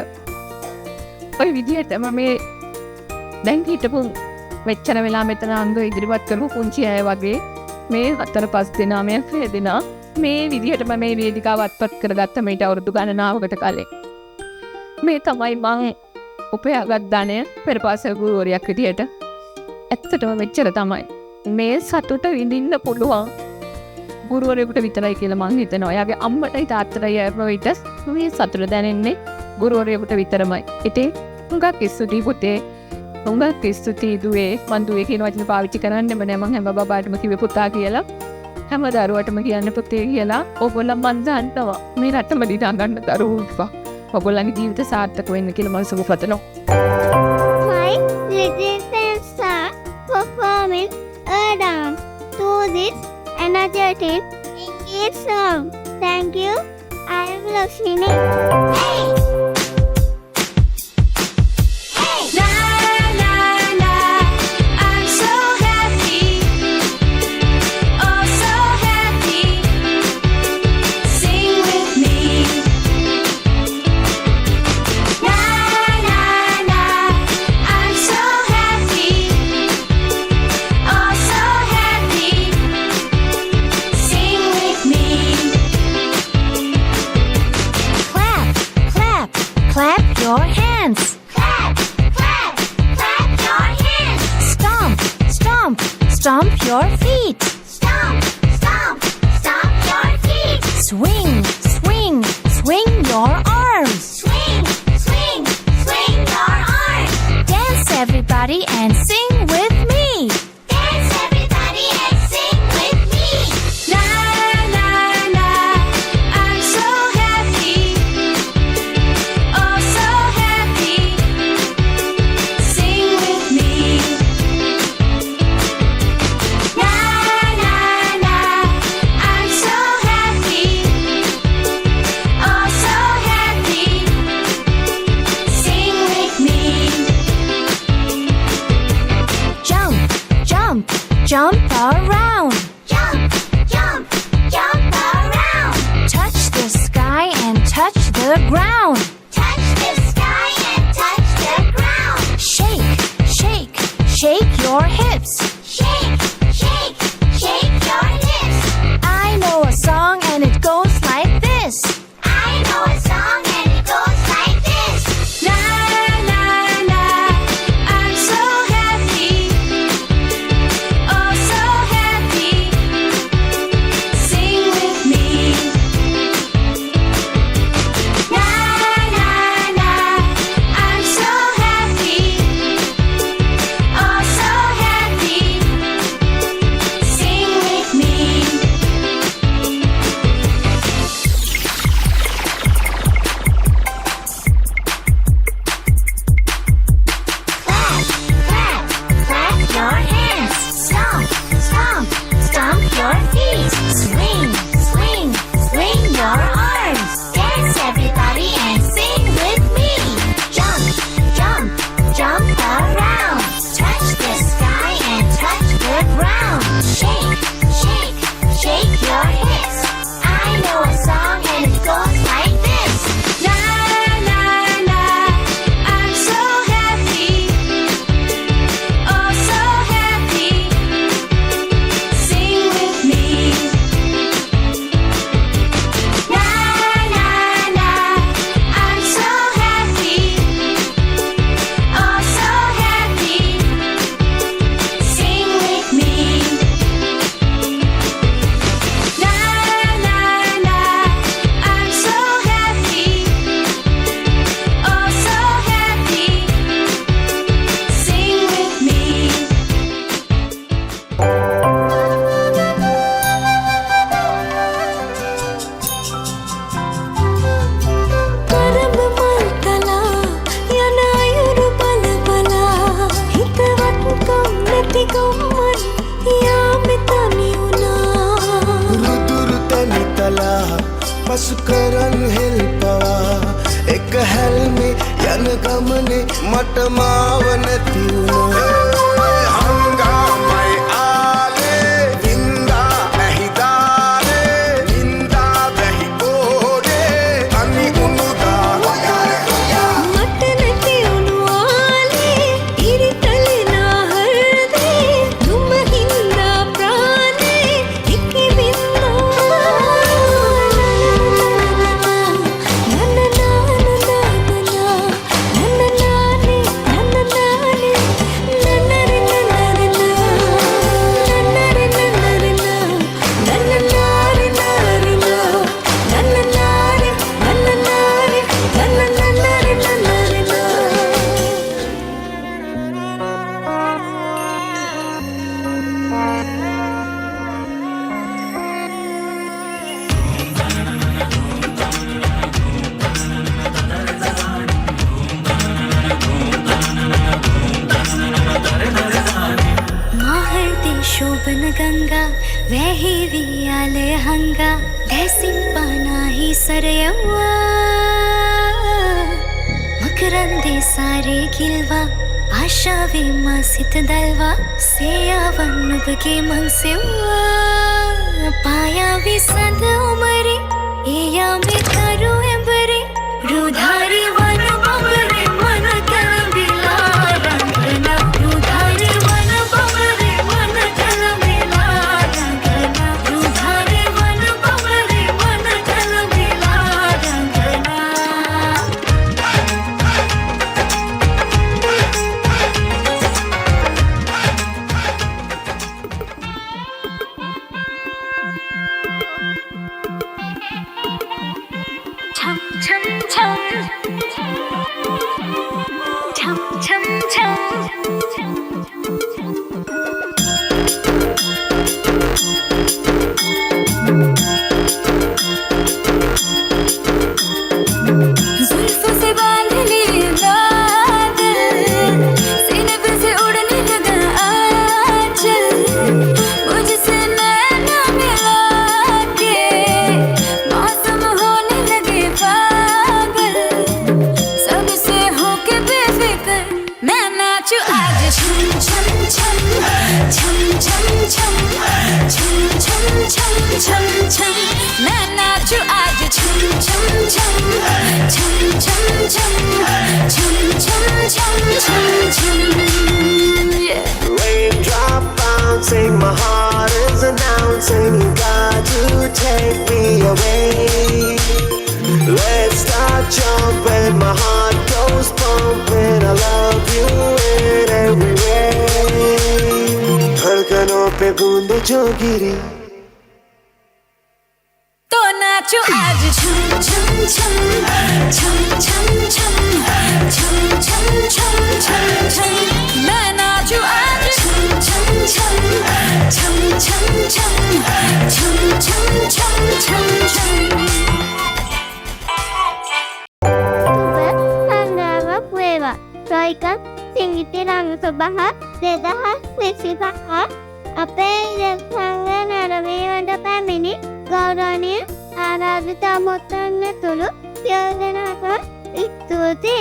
ඔය විදිහටම මේ දැන් හිටපු මෙච්චර වෙලා මෙතන අංග ඉදිරිපත් කරපු පුංචි අය වගේ මේ 4-5 දෙනා මේ 6 දෙනා මේ විදිහටම මේ වේදිකාව අත්පත් කරගත්ත මේට අවුරුදු ගණනාවකට කලින් මේ තමයි මං උපයාගත් ධනය පෙරපාසල් ගුරුවරියක් විදිහට ඇත්තටම මෙච්චර තමයි මේ සතුට විඳින්න පුළුවන් ගුරුවරයෙකුට විතරයි කියලා මං හිතනවා. එයාගේ අම්මටයි තාත්තටයි යවවිට මේ සතුට දැනෙන්නේ ගුරුවරයෙකුට විතරමයි. ඉතින් හුඟක් ස්තුතියි පුතේ. හුඟක් ස්තුතියි දුවේ. මං දුවේ කියන වචන පාවිච්චි කරන්නෙම නෑ. මං හැම බබාටම කිව්වේ පුතා කියලා. හැම දරුවටම කියන්න පුතේ කියලා. ඕගොල්ලෝ මං දන්නවා මේ රටම දිනා ගන්න දරුවෝ ඉපා. ඔයගොල්ලන්ගේ ජීවිත සාර්ථක වෙන්න කියලා මම සුබ පතනවා. My little sister performing a dance to this energetic English song. Thank you. I am listening. Hey! Na na na, I'm so happy, oh so happy. Sing with me. Na na na, I'm so happy, oh so happy. Sing with me. Clap, clap, clap your hands. Clap, clap, clap your hands. Stomp, stomp, stomp your feet. Stomp, stomp, stomp your feet. Swing, swing, swing your arms. Swing, swing, swing your arms. Dance everybody and sing with me. Dance everybody and sing with me. Na na na, I'm so happy, oh so happy. Sing with me. Na na na, I'm so happy, oh so happy. Sing with me. Jump, jump, jump around. Jump, jump, jump around. Touch the sky and touch the ground. Touch the sky and touch the ground. Shake, shake, shake your hips. Shake, shake, shake your hips. I know a song and it goes like this. I know a song and it goes like this. Na na na, I'm so happy, oh so happy. Sing with me. Na පසු කරන් හෙල්පවා එක හැල්මේ යන ගමනේ මට මාව නැති වුණා හංගාමයි ආලේ වින්දා ඇහිදාලේ වින්දා බැහි ඕනේ අනි උනුදා මට නැති උණු ආලේ ඉරිතලේ නාහරදේ දුම හින්දා ප්‍රාණේ ඉකි වින්දා शोभन गंगा वही वियाले हंगा ऐसी पाना ही सरयवा मकरंदे सारे खिलवा आशा वे मासित दलवा सेयावन्नुबगे मनसेवा पाया विसद उमरे एया में करो एबरे रुधारी वन बबरे मन कलबिला रंगना रुधारी वन बबरे मन कलबिला रंगना रुधारी वन बबरे मन कलबिला रंगना छम छम छम छम छम छम जुल्फों से बांध लिए बादल सीने पे से उड़ने लगा आंचल मुझसे नैना मिला के मौसम होने लगे पागल सबसे होके बेफिक्र मैं नाचू आज छम छम छम छम छम छम छम छम छम छम छम मैं नाचू आज छम छम छम छम छम छम छम छम छम छम छम yeah. Raindrop bouncing, my heart is announcing you got to take me away. Let's start jumping, my heart goes pumping. I love you in every way. धड़कनों पे बूंदे जो गिरी तो नाचो आज छम छम छम छम छम छम छम छम छम छम छम मैं नाचू आज छम छम छम छम छम छम छम छम छम छम छम සංගාවක් වේවා. සොයිකන් සිංගිති රංග සභහ 2025 අපේ සංග නරඹීමට පැමිණි ගෞරවනීය ආරාධිත මොත්තන්නතුළු සියලුදෙනාට ස්තුතියි.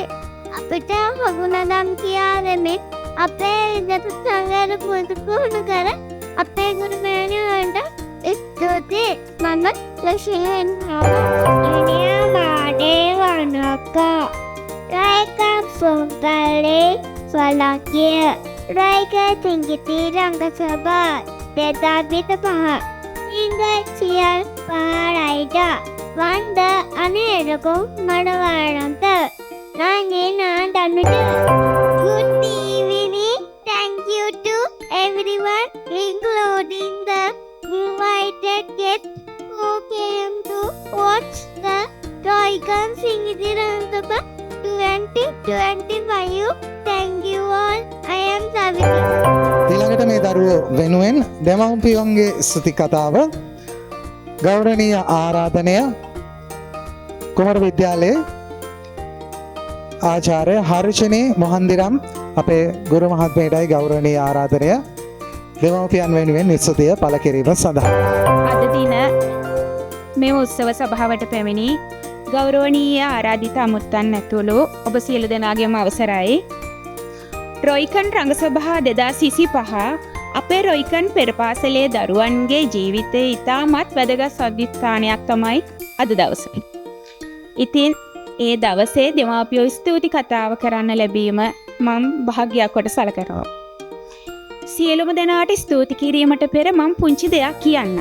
අපිට හගුණදම් කියා දෙමින් අපේ ඉදත සංගයට පුරුදු කර අපේ ගුරු මෑණියන්ට ස්තුතියි. මම ලක්ෂයෙන් ඉනියා මාඩේ වනකා Raika from Valley, Slovakia. Raika Tingiti Rangasabha, Dedabitapaha. Inga Chial Paraida. Wanda Anerako Madavaranta. Nangina Danuta. Good evening. Thank you to everyone, including the invited guests who came to watch the Raikan Singiti Rangasabha 2025. Thank you all. I am Savitri. ඊළඟට මේ දරුවෝ වෙනුවෙන් දෙමව්පියන්ගේ ස්තුති කතාව ගෞරවනීය ආරාධනය කුමාර විද්‍යාලයේ ආචාර්ය හර්ෂණී මොහන්දිරම් අපේ ගුරු මහත්මයාටයි ගෞරවනීය ආරාධනය දෙමව්පියන් වෙනුවෙන් ස්තුතිය පළ කිරීම සඳහා අද දින මේ උත්සව සභාවට පැමිණි ගෞරවනීය ආරාධිත අමුත්තන් ඇතුළු ඔබ සියලු දෙනාගේම අවසරයි. රොයිකන් රංග සභා 2025 අපේ රොයිකන් පෙරපාසලේ දරුවන්ගේ ජීවිතයේ ඉතාමත් වැදගත් සම්දිස්ථානයක් තමයි අද දවස. ඉතින් ඒ දවසේ දෙමාපියෝ ස්තුති කතාව කරන්න ලැබීම මම භාග්‍යයක් කොට සලකනවා. සියලුම දෙනාට ස්තුති කිරීමට පෙර මම පුංචි දෙයක් කියන්නම්.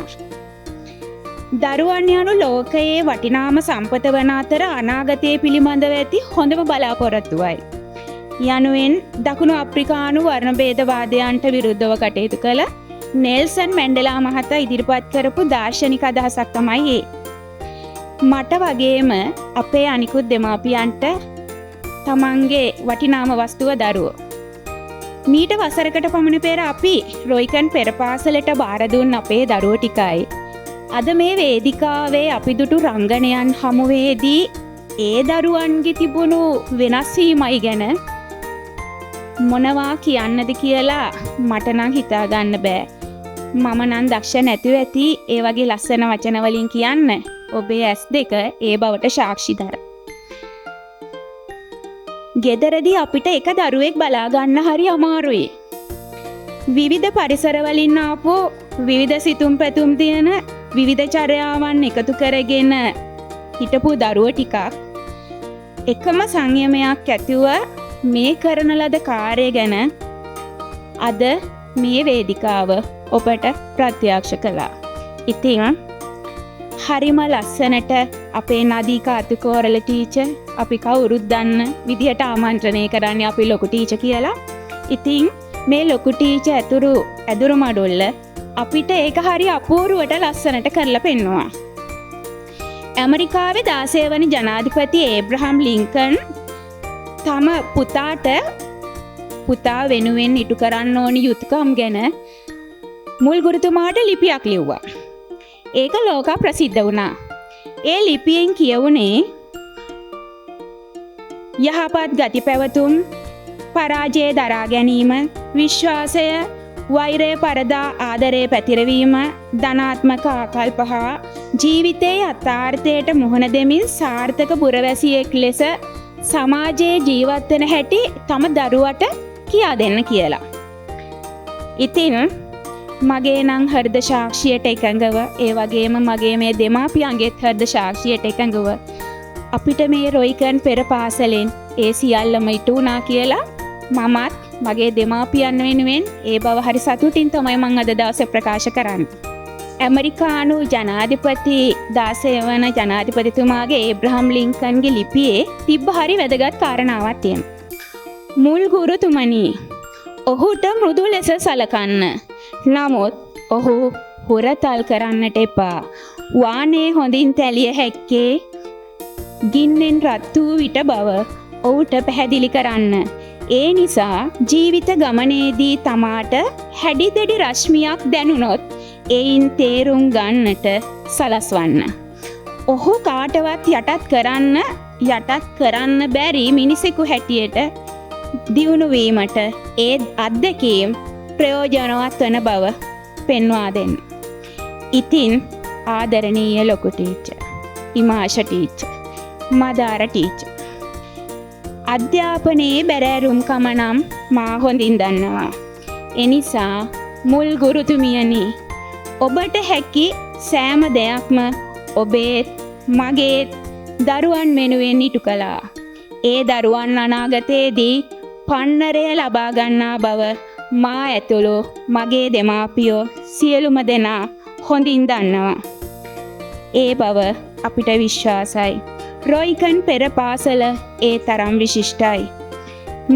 දරුවන් යනු ලෝකයේ වටිනාම සම්පත වන අතර අනාගතයේ පිළිබඳව ඇති හොඳම බලාපොරොත්තුවයි. යනුවෙන් දකුණු අප්‍රිකානු වර්ණ භේදවාදයන්ට විරුද්ධව කටයුතු කළ නෙල්සන් මැන්ඩෙලා මහතා ඉදිරිපත් කරපු දාර්ශනික අදහසක් තමයි ඒ. මට වගේම අපේ අනිකුත් දෙමාපියන්ට තමන්ගේ වටිනාම වස්තුව දරුවෝ. මීට වසරකට පමණ පෙර අපි රොයිකන් පෙරපාසලට බාර දුන් අපේ දරුවෝ ටිකයි අද මේ වේදිකාවේ අපි දුටු රංගනයන් හමුවේදී ඒ දරුවන්ගේ තිබුණු වෙනස් වීමයි ගැන මොනවා කියන්නද කියලා මට නම් හිතා ගන්න බෑ. මම නම් දක්ෂ නැතුව ඇති ඒ වගේ ලස්සන වචන වලින් කියන්න. ඔබේ ඇස් දෙක ඒ බවට සාක්ෂි දර. ගෙදරදී අපිට එක දරුවෙක් බලා ගන්න හරි අමාරුයි. විවිධ පරිසරවලින් ආපු විවිධ සිතුම් පැතුම් තියෙන විවිධ චර්යාවන් එකතු කරගෙන හිටපු දරුවෝ ටිකක් එකම සංයමයක් ඇතිව මේ කරන ලද කාර්යය ගැන අද මේ වේදිකාව ඔබට ප්‍රත්‍යක්ෂ කළා. ඉතින් හරිම ලස්සනට අපේ නදී කාතුකෝරල ටීචර් අපි කවුරුත් දන්න විදිහට ආමන්ත්‍රණය කරන්නේ අපි ලොකු ටීචර් කියලා. ඉතින් මේ ලොකු ටීචර් ඇදුරු මඩුල්ල අපිට ඒක හරි අපූර්වට ලස්සනට කරලා පෙන්නවා. ඇමරිකාවේ 16 වනි ජනාධිපති ඒබ්‍රහම් ලින්කන් තම පුතා වෙනුවෙන් ඉටු කරන්න ඕනි යුතුකම් ගැන මුල් ගුරුතුමාට ලිපියක් ලිව්වා. ඒක ලෝක ප්‍රසිද්ධ වුණා. ඒ ලිපියෙන් කියවුනේ යහපත් ගති පැවතුම්, පරාජය දරා ගැනීම, විශ්වාසය, වෛරය පරදා ආදරය පැතිරවීම, ධනාත්මක ආකල්ප හා ජීවිතයේ යථාර්ථයට මුහුණ දෙමින් සාර්ථක පුරවැසියෙක් ලෙස සමාජයේ ජීවත් වෙන හැටි තම දරුවට කියා දෙන්න කියලා. ඉතින් මගේ නම් හෘද සාක්ෂියට එකඟව ඒ වගේම මගේ මේ දෙමාපියන්ගේත් හෘද සාක්ෂියට එකඟව අපිට මේ රොයිකන් පෙරපාසලෙන් ඒ සියල්ලම ඉටු වුණා කියලා මමත් මගේ දෙමාපියන් වෙනුවෙන් ඒ බව හරි සතුටින් තමයි මම අද දවසේ ප්‍රකාශ කරන්නේ. ඇමරිකානු ජනාධිපති 16 වන ජනාධිපතිතුමාගේ ඒබ්‍රහම් ලින්කන්ගේ ලිපියේ තිබ්බ හරි වැදගත් කාරණාවක් තියෙනවා. මුල් ගුරුතුමනි, ඔහුට මෘදු ලෙස සලකන්න. නමුත් ඔහු හොරතල් කරන්නට එපා. වානේ හොඳින් තැලිය හැක්කේ ගින්නෙන් රත් වූ විට බව ඔහුට පැහැදිලි කරන්න. ඒ නිසා ජීවිත ගමනේදී තමාට හැඩිදෙඩි රශ්මියක් දැනුනොත් එයින් තේරුම් ගන්නට සලස්වන්න. ඔහු කාටවත් යටත් කරන්න බැරි මිනිසෙකු හැටියට දියුණු වීමට ඒ අත්දැකීම් ප්‍රයෝජනවත් වන බව පෙන්වා දෙන්න. ඉතින් ආදරණීය ලොකු ටීචර්, ඉමාෂ ටීචර්, මදාර ටීචර්, අධ්‍යාපනයේ බැරෑරුම්කම නම් මා හොඳින් දන්නවා. එනිසා මුල් ගුරුතුමියනි, ඔබට හැකි සෑම දෙයක්ම ඔබේ මගේ දරුවන් වෙනුවෙන් ඉටු කළා. ඒ දරුවන් අනාගතයේදී පන්නරය ලබා ගන්නා බව මා ඇතුළු මගේ දෙමාපියෝ සියලුම දෙනා හොඳින් දන්නවා. ඒ බව අපිට විශ්වාසයි. රොයිකන් පෙරපාසල ඒ තරම් විශිෂ්ටයි.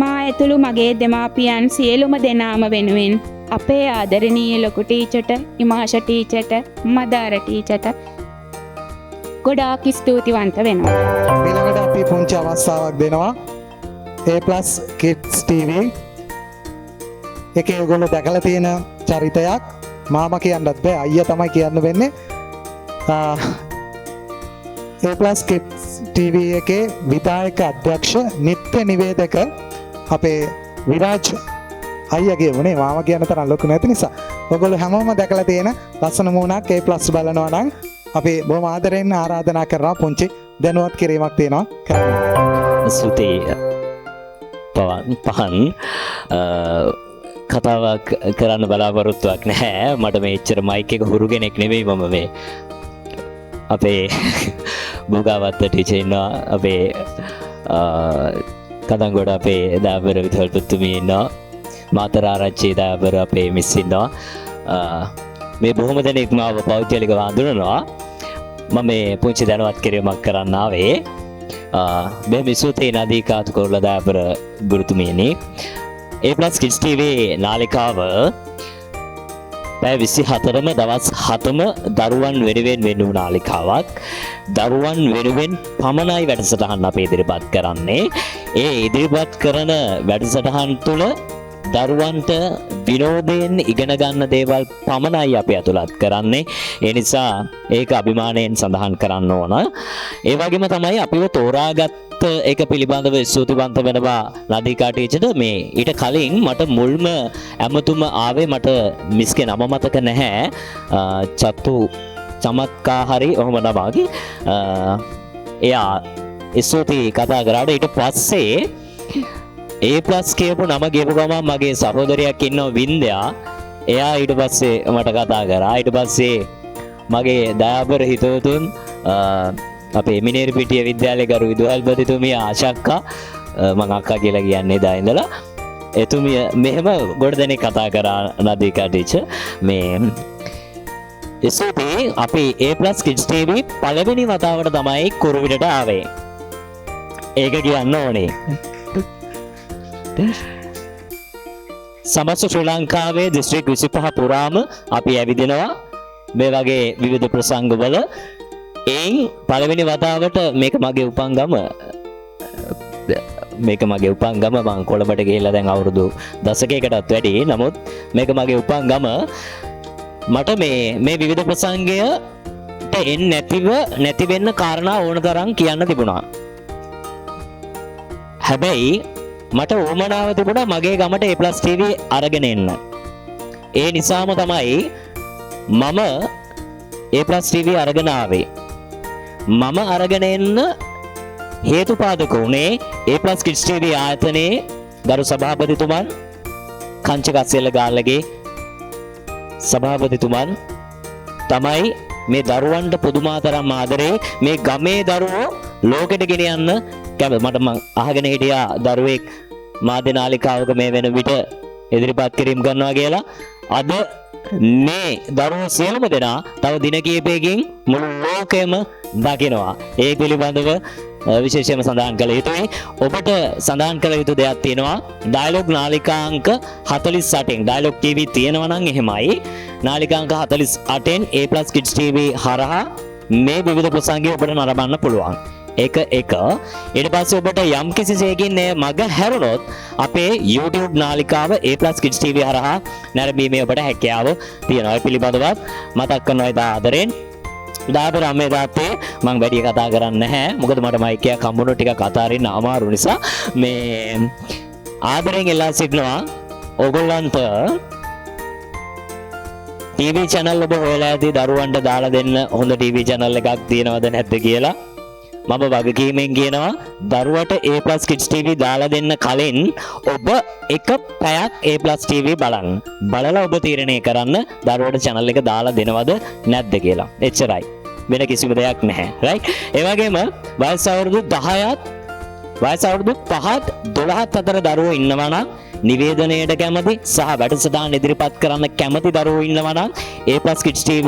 මා ඇතුළු මගේ දෙමාපියන් සියලුම දෙනාම වෙනුවෙන් අපේ ආදරණීය ලොකු ටීචර්ට, ඉමාෂ ටීචර්ට, මදාර ටීචර්ට ගොඩාක් ස්තුතිවන්ත වෙනවා. ඊළඟට අපි පුංචි අවස්ථාවක් දෙනවා A+ Kids TV. ඒකේ ඔයගොල්ලෝ දැකලා තියෙන චරිතයක් මාමා කියන්නත් බෑ, අයියා තමයි කියන්න වෙන්නේ. A+ Kids TV එකේ විධායක අධ්‍යක්ෂ නිත්‍ය නිවේදක අපේ විරාජ් අයියාගේ වනේ මාමා කියන තරම් ලොකු නැති නිසා ඔයගොල්ලෝ හැමෝම දැකලා තියෙන ලස්සන මූණක් A+ බලනවා නම් අපි බොහොම ආදරෙන් ආරාධනා කරනවා පුංචි දැනුවත් කිරීමක් තියෙනවා කරන්න. සුතේ පහන් කතාවක් කරන්න බලාපොරොත්තුවක් නැහැ. මට මේ එච්චර මයික් එක හුරු කෙනෙක් නෙවෙයි. මම මේ අපේ බුගාවත්ත ටීචර් ඉන්නවා. අපේ කතන්ගොඩ අපේ දාබර විදුහල්පතිතුමිය ඉන්නවා. මාතරාරච්චි දාබර අපේ මිස් ඉන්නවා. මේ බොහොම දෙනෙක් මාව පෞද්ගලිකව හඳුනනවා. මම මේ පුංචි දැනුවත් කිරීමක් කරන්න ආවේ. බෙහෙම ස්තුතියි නදීකාත් කොල්ල දාබර ගුරුතුමියනි. A+ Kids TV නාලිකාව පැය 24ම දවස් 7ම දරුවන් වෙනුවෙන් වෙනු නාලිකාවක්. දරුවන් වෙනුවෙන් පමණයි වැඩසටහන් අපි ඉදිරිපත් කරන්නේ. ඒ ඉදිරිපත් කරන වැඩසටහන් තුළ දරුවන්ට විනෝදයෙන් ඉගෙන ගන්න දේවල් පමණයි අපි ඇතුළත් කරන්නේ. ඒ නිසා ඒක අභිමානයෙන් සඳහන් කරන්න ඕන. ඒ වගේම තමයි අපිව තෝරාගත් එක පිළිබඳව ස්තුතිවන්ත වෙනවා නදීකා ටීචර්ට. මේ ඊට කලින් මට මුල්ම ඇමතුම ආවේ මට මිස්ගේ නම මතක නැහැ. චතු චමත්කා හරි ඔහොම නමක්. එයා ස්තුති කතා කරාට ඊට පස්සේ A+ කියපු නම කියපු ගමන් මගේ සහෝදරයක් ඉන්නවා වින්දයා. එයා ඊට පස්සේ මට කතා කරා. ඊට පස්සේ මගේ දයාබර හිතවතුන් අපේ මිනේරපිටිය විද්‍යාලයේ ගරු විදුහල්පතිතුමිය ආශක්කා මම අක්කා කියලා කියන්නේ එදා ඉඳලා එතුමිය මෙහෙම ගොඩ දෙනෙක් කතා කරා නදීකා ටීචර්. මේ ඉස්සෙල්ලා අපි A+ Kids TV පළවෙනි වතාවට තමයි කුරුවිලට ආවේ. ඒක කියන්න ඕනේ. සමස්ත ශ්‍රී ලංකාවේ දිස්ත්‍රික් 25 පුරාම අපි ඇවිදිනවා මේ වගේ විවිධ ප්‍රසංගවල. එයින් පළවෙනි වතාවට මේක මගේ උපංගම මම කොළඹට ගිහිල්ලා දැන් අවුරුදු දශකයකටත් වැඩි. නමුත් මේක මගේ උපංගම. මට මේ විවිධ ප්‍රසංගයට නැති වෙන්න කාරණා ඕන තරම් කියන්න තිබුණා. හැබැයි මට උවමනාව තිබුණා මගේ ගමට A+ TV අරගෙන එන්න. ඒ නිසාම තමයි මම A+ TV අරගෙන ආවේ. මම අරගෙන එන්න හේතුපාදක වුණේ A+ Kids TV ආයතනයේ ගරු සභාපතිතුමන් කංචකස්සෙල්ල ගාල්ලගේ සභාපතිතුමන් තමයි මේ දරුවන්ට පුදුමාතරම් ආදරේ මේ ගමේ දරුවෝ ලෝකෙට ගෙනියන්න කැමති. මට අහගෙන හිටියා දරුවෙක් මාධ්‍ය නාලිකාවක මේ වෙන විට ඉදිරිපත් කිරීම කරනවා කියලා. අද මේ දරුවෝ සියලුම දෙනා තව දින කිහිපයකින් මුළු ලෝකෙම දකිනවා. ඒ පිළිබඳව විශේෂයෙන්ම සඳහන් කළ යුතුයි. ඔබට සඳහන් කළ යුතු දෙයක් තියෙනවා. ඩයලොග් නාලිකාංක 48න් ඩයලොග් TV තියෙනවා නම් එහෙමයි. නාලිකාංක 48න් A+ Kids TV හරහා මේ විවිධ ප්‍රසංගය ඔබට නරඹන්න පුළුවන්. ඊට පස්සේ ඔබට යම් කිසි සේකින් මග හැරුණොත් අපේ YouTube නාලිකාව A+ Kids TV හරහා නැරඹීමේ ඔබට හැකියාව තියෙනවා. ඒ පිළිබඳවත් මතක් කරනවා ඉතා ආදරෙන්. දාබර අම්මේ තාත්තේ මම වැඩි කතා කරන්නේ නැහැ. මොකද මට මයික් එකක් හම්බුනොත් ටිකක් කතා කරන්න අමාරු නිසා මේ ආදරෙන් එලා සිටිනවා ඕගොල්ලන්ට TV channel ඔබ හොයලා ඇති දරුවන්ට දාලා දෙන්න හොඳ TV channel එකක් තියෙනවද නැද්ද කියලා. මම වගකීමෙන් කියනවා දරුවට A+ Kids TV දාලා දෙන්න කලින් ඔබ එක පැයක් A+ TV බලන්න. බලලා ඔබ තීරණය කරන්න දරුවට channel එක දාලා දෙනවද නැද්ද කියලා. එච්චරයි. වෙන කිසිම දෙයක් නැහැ. right? ඒ වගේම වයස අවුරුදු 10ත් වයස අවුරුදු 5ත් 12ත් අතර දරුවෝ ඉන්නවා නම් නිවේදනයට කැමති සහ වැඩසටහන් ඉදිරිපත් කරන්න කැමති දරුවෝ ඉන්නවා නම් A+ Kids TV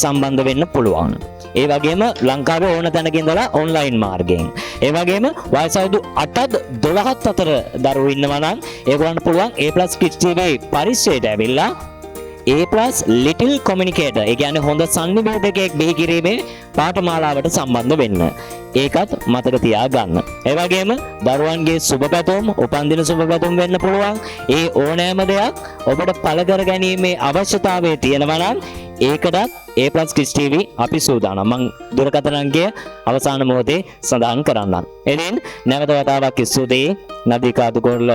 සම්බන්ධ වෙන්න පුළුවන්. ඒ වගේම ලංකාවේ ඕන තැනක ඉඳලා ඔන්ලයින් මාර්ගයෙන්. ඒ වගේම වයස අවුරුදු 8ත් 12ත් අතර දරුවෝ ඉන්නවා නම් ඒගොල්ලන්ට පුළුවන් A+ Kids TV පරිශ්‍රයට ඇවිල්ලා A+ Little Communicator ඒ කියන්නේ හොඳ සංනිවේදකයෙක් බිහි කිරීමේ පාඨමාලාවට සම්බන්ධ වෙන්න. ඒකත් මතක තියාගන්න. ඒ වගේම දරුවන්ගේ සුබ පැතුම්, උපන්දින සුබ පැතුම් වෙන්න පුළුවන්. ඒ ඕනෑම දෙයක් ඔබට පළ කර ගැනීමේ අවශ්‍යතාවය තියෙනවා නම් ඒකටත් A+ Kids TV අපි සූදානම්. මම දුරකථන අංකය අවසාන මොහොතේ සඳහන් කරන්නම්. එදින් නැවත වතාවක් ස්තුතියි නදීකා දුකොල්ල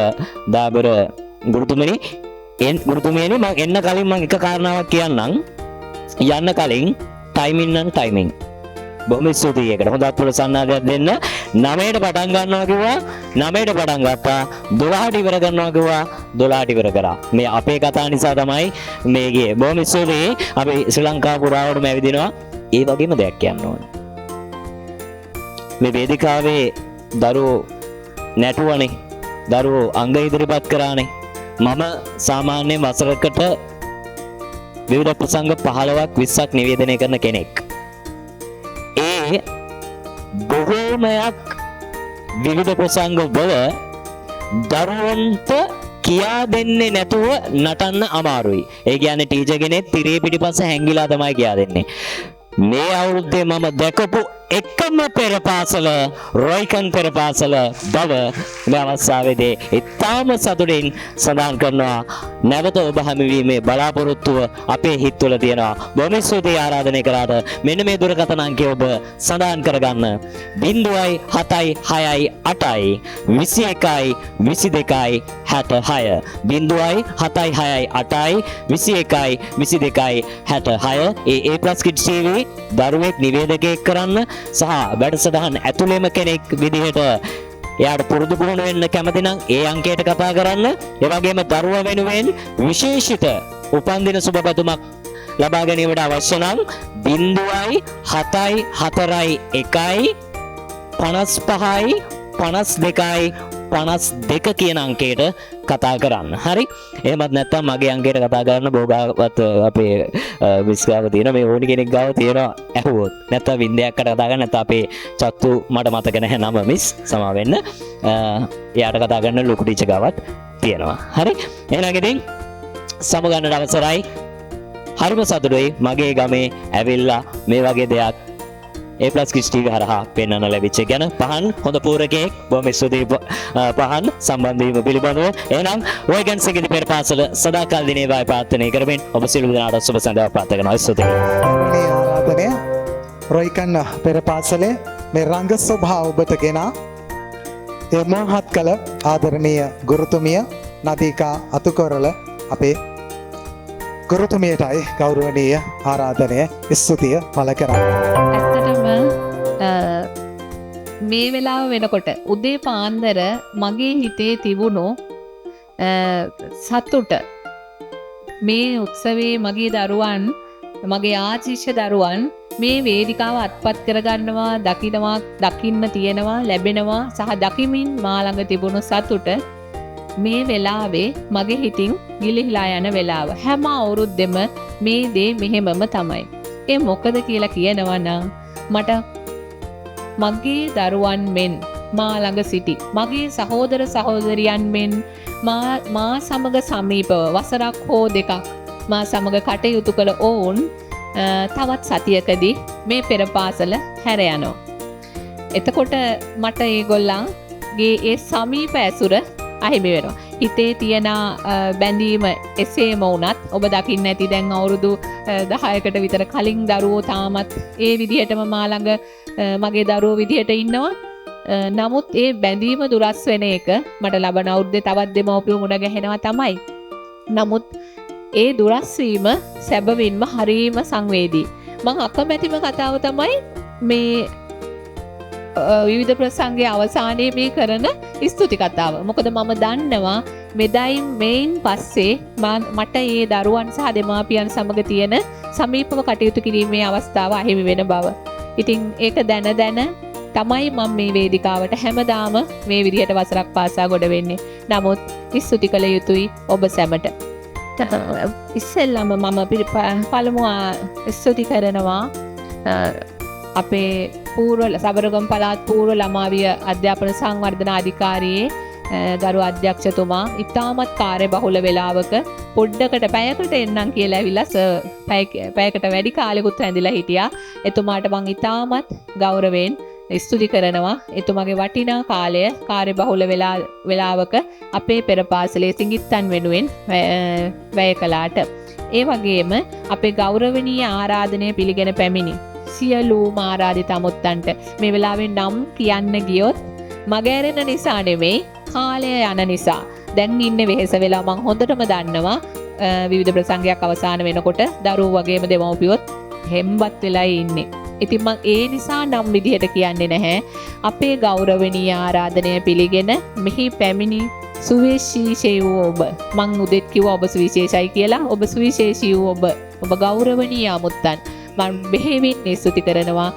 දාබර ගුරුතුමියනි මම එන්න කලින් මම එක කාරණාවක් කියන්නම්. යන්න කලින් ටයිමින් නම් ටයිමින්. බොහොම ස්තුතියි ඒකට. හොඳ ප්‍රසන්නාදයක් දෙන්න. 9ට පටන් ගන්නවා කිව්වා 9ට පටන් ගත්තා. 12ට ඉවර කරනවා කිව්වා 12ට ඉවර කරා. මේ අපේ කතා නිසා තමයි මේ ගියේ. බොහොම ස්තුතියි. අපි ශ්‍රී ලංකාව පුරාවටම ඇවිදිනවා. ඒ වගේම දෙයක් කියන්න ඕනේ. මේ වේදිකාවේ දරුවෝ නැටුවනේ. දරුවෝ අංග ඉදිරිපත් කරානේ. මම සාමාන්‍ය වසරකට විවිධ ප්‍රසංග 15ක් 20ක් නිවේදනය කරන කෙනෙක්. ඒ බොහෝමයක් විවිධ ප්‍රසංග වල දරුවන්ට කියා දෙන්නේ නැතුව නටන්න අමාරුයි. ඒ කියන්නේ ටීචර් කෙනෙක් තිරේ පිටිපස්ස හැංගිලා තමයි කියා දෙන්නේ. මේ අවුරුද්දේ මම දැකපු එකම පෙර පාසල රොයිකන් පෙර පාසල බව මේ අවස්ථාවේදී ඉතාම සතුටින් සඳහන් කරනවා. නැවත ඔබ හැමවීමේ බලාපොරොත්තුව අපේ හිත්වල තියෙනවා. බොහොම ස්තුතියි ආරාධනය කරාට. මෙන්න මේ දුරකථන අංකය ඔබ සඳහන් කරගන්න. 076 8යි 21යි 22යි 66 076 8යි 21යි 22යි 66 ඒ+ කිඩ්ස් TV දරුවෙක් නිවේදකයෙක් කරන්න සහ වැඩසටහන් ඇතුළේම කෙනෙක් විදිහට එයාට පුරුදු පුහුණු වෙන්න කැමති නම් ඒ අංකයට කතා කරන්න. ඒ වගේම දරුවා වෙනුවෙන් විශේෂිත උපන්දින සුබ පැතුමක් ලබා ගැනීමට අවශ්‍ය නම් 074 1යි 55යි 52යි 52 කියන අංකයට කතා කරන්න. හරි. එහෙමත් නැත්නම් මගේ අංකයට කතා කරන්න බෝගාවත් අපේ විස්ගාව තියෙන මේ ඕනි කෙනෙක් ගාව තියෙනවා ඇහුවොත්. නැත්නම් වින්දයක්කට කතා කරන්න නැත්නම් අපේ චත්තු මට මතක නැහැ නම මිස් සමා වෙන්න. එයාට කතා කරන්න ලොකු ටීචර් ගාවත් තියෙනවා. හරි. එහෙනම් ඉතින් සමගන්නට අවසරයි. හරිම සතුටුයි මගේ ගමේ ඇවිල්ලා මේ වගේ දෙයක් A+ කිඩ්ස් TV හරහා පෙන්වන්න ලැබිච්ච ගැන. පහන් හොඳ පූරකයෙක්. බොහොම ස්තුතියි පහන් සම්බන්ධ වීම පිළිබඳව. එහෙනම් රොයිගන් සිඟිති පෙර පාසල සදාකාල දිනේ වායි ප්‍රාර්ථනා කරමින් ඔබ සියලු දෙනාට සුබ සන්ධ්‍යාවක් ප්‍රාර්ථනා කරනවා. ස්තුතියි. මේ ආරාධනය රොයිකන් පෙර පාසලේ මේ රංග ස්වභාව ඔබට ගෙනා ඒ මහත් කළ ආදරණීය ගුරුතුමිය නදීකා අතුකොරළ අපේ ගුරුතුමියටයි ගෞරවනීය ආරාධනය ස්තුතිය පළ කරන්නේ. ඇත්තටම මේ වෙලාව වෙනකොට උදේ පාන්දර මගේ හිතේ තිබුණු සතුට මේ උත්සවයේ මගේ දරුවන් මගේ ආශිෂ්‍ය දරුවන් මේ වේදිකාව අත්පත් කරගන්නවා දකින්න තියෙනවා ලැබෙනවා සහ දකිමින් මා ළඟ තිබුණු සතුට මේ වෙලාවේ මගේ හිතින් ගිලිහිලා යන වෙලාව. හැම අවුරුද්දෙම මේ දේ මෙහෙමම තමයි. ඒ මොකද කියලා කියනවා නම් මට මගේ දරුවන් මෙන් මා ළඟ සිටි මගේ සහෝදර සහෝදරියන් මෙන් මා සමග සමීපව වසරක් හෝ දෙකක් මා සමග කටයුතු කළ ඔවුන් තවත් සතියකදී මේ පෙර පාසල හැර යනවා. එතකොට මට ඒගොල්ලන්ගේ ඒ සමීප ඇසුර අහිමි වෙනවා. හිතේ තියෙන බැඳීම එසේම වුණත් ඔබ දකින්න ඇති දැන් අවුරුදු 10කට විතර කලින් දරුවෝ තාමත් ඒ විදිහටම මා ළඟ මගේ දරුවෝ විදිහට ඉන්නවා. නමුත් ඒ බැඳීම දුරස් වෙන එක මට ලබන අවුරුද්දේ තවත් දෙමව්පියෝ මුණ ගැහෙනවා තමයි. නමුත් ඒ දුරස් වීම සැබවින්ම හරීම සංවේදී. මම අකමැතිම කතාව තමයි මේ විවිධ ප්‍රසංගයේ අවසානයේ මේ කරන ස්තුති කතාව. මොකද මම දන්නවා මෙදයින් මේන් පස්සේ මට මේ දරුවන් සහ දෙමාපියන් සමග තියෙන සමීපව කටයුතු කිරීමේ අවස්ථාව අහිමි වෙන බව. ඉතින් ඒක දැන තමයි මම මේ වේදිකාවට හැමදාම මේ විදිහට වසරක් පාසා ගොඩ වෙන්නේ. නමුත් ස්තුති කළ යුතුයි ඔබ සැමට. ඉස්සෙල්ලම මම පළමුව ස්තුති කරනවා අපේ පූර්ව සබරගම් පළාත් පූර්ව ළමාවිය අධ්‍යාපන සංවර්ධන අධිකාරියේ ගරු අධ්‍යක්ෂතුමා ඉතාමත් කාර්යබහුල වෙලාවක පොඩ්ඩකට පැයකට එන්නම් කියලා ඇවිල්ලා පැයකට වැඩි කාලෙකුත් රැඳිලා හිටියා. එතුමාට මං ඉතාමත් ගෞරවයෙන් ස්තුති කරනවා. එතුමාගේ වටිනා කාලය කාර්යබහුල වෙලාවක අපේ පෙර පාසලේ සිඟිත්තන් වෙනුවෙන් වැය කළාට. ඒ වගේම අපේ ගෞරවනීය ආරාධනය පිළිගෙන පැමිණි සියලුම ආරාධිත අමුත්තන්ට මේ වෙලාවේ නම් කියන්න ගියොත් මගහැරෙන නිසා නෙමෙයි කාලය යන නිසා. දැන් ඉන්නේ වෙහෙස වෙලා මං හොඳටම දන්නවා විවිධ ප්‍රසංගයක් අවසන් වෙනකොට දරුවෝ වගේම දෙමව්පියොත් හෙම්බත් වෙලා ඉන්නේ. ඉතින් මම ඒ නිසා නම් විදිහට කියන්නේ නැහැ. අපේ ගෞරවනීය ආරාධනය පිළිගෙන මෙහි පැමිණි සුවිශේෂී වූ ඔබ, මං උදෙත් කිව්වා ඔබ සුවිශේෂයි කියලා. ඔබ සුවිශේෂී වූ ඔබ ගෞරවනීය අමුත්තන් මම බෙහෙවින් ස්තුති කරනවා.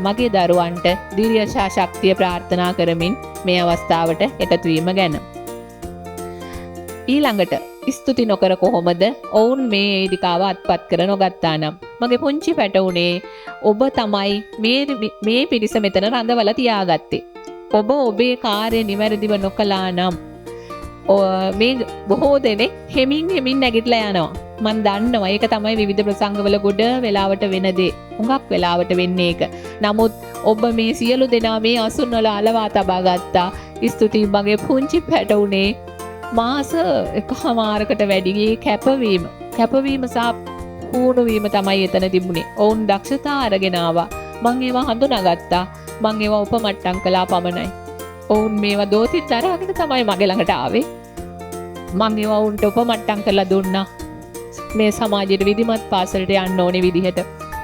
මගේ දරුවන්ට දීර්ඝ ශක්තිය ප්‍රාර්ථනා කරමින් මේ අවස්ථාවට එකතු වීම ගැන. ඊළඟට ස්තුති නොකර කොහොමද ඔවුන් මේ වේදිකාව අත්පත් කර නොගත්තා නම්? මගේ පුංචි පැටවුනේ ඔබ තමයි මේ පිරිස මෙතන රඳවලා තියාගත්තේ. ඔබ ඔබේ කාර්ය නිවැරදිව නොකළා නම් මේ බොහෝ දෙනෙක් හෙමින් නැගිටලා යනවා. මන් දන්නවා ඒක තමයි විවිධ ප්‍රසංගවල ගොඩ වෙලාවට වෙන දේ. හුඟක් වෙලාවට වෙන්නේ ඒක. නමුත් ඔබ මේ සියලු දෙනා මේ අසුන් වල අලවා තබා ගත්තා. ස්තුතියි මගේ පුංචි පැටවුනේ. මාස එකමාරකට වැඩි කැපවීම සහ පුහුණුවීම තමයි එතන තිබුණේ. ඔවුන් දක්ෂතා අරගෙන ආවා. මං ඒවා හඳුනාගත්තා. මං ඒවා උපමට්ටම් කළා පමණයි. ඔවුන් මේවා දෝතිත් දරාගෙන තමයි මගේ ළඟට ආවේ. මං ඒවා උන්ට උපමට්ටම් කරලා දුන්නා. මේ සමාජයේ විධිමත් පාසලට යන්න ඕනේ විදිහට.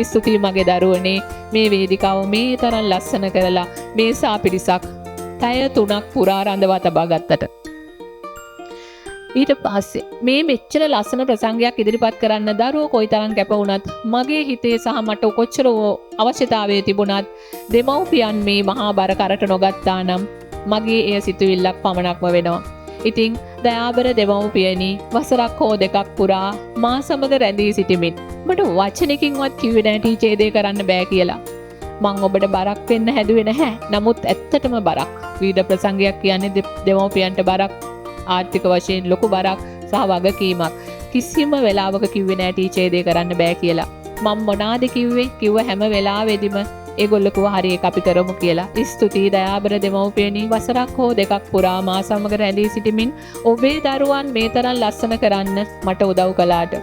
ස්තුතියි මගේ දරුවනේ මේ වේදිකාව මේ තරම් ලස්සන කරලා මේ සාපිරිසක් පැය 3ක් පුරා රඳවා තබා ගත්තට. ඊට පස්සේ මේ මෙච්චර ලස්සන ප්‍රසංගයක් ඉදිරිපත් කරන්න දරුවෝ කොයිතරම් කැප වුණත් මගේ හිතේ සහ මට කොච්චර අවශ්‍යතාවය තිබුණත් දෙමව්පියන් මේ මහා බර කරට නොගත්තා නම් මගේ එය සිතුවිල්ලක් පමණක්ම වෙනවා. ඉතින් දයාබර දෙමව්පියනි වසරක් හෝ දෙකක් පුරා මා සමග රැඳී සිටිමින් මට වචනකින්වත් කිව්වේ නැහැ ටීචර් දේ කරන්න බෑ කියලා. මං ඔබට බරක් වෙන්න හැදුවේ නැහැ. නමුත් ඇත්තටම බරක්. විවිධ ප්‍රසංගයක් කියන්නේ දෙමව්පියන්ට බරක්. ආර්ථික වශයෙන් ලොකු බරක් සහ වගකීමක්. කිසිම වෙලාවක කිව්වේ නෑ ටීචර් දේ කරන්න බෑ කියලා. මම මොනවාද කිව්වේ? කිව්ව හැම වෙලාවෙදිම ඒගොල්ලෝ කිව්වා හරි ඒක අපි කරමු කියලා. ස්තුතියි දයාබර දෙමව්පියනි වසරක් හෝ දෙකක් පුරා මා සමග රැඳී සිටිමින් ඔබේ දරුවන් මේ තරම් ලස්සන කරන්න මට උදව් කළාට.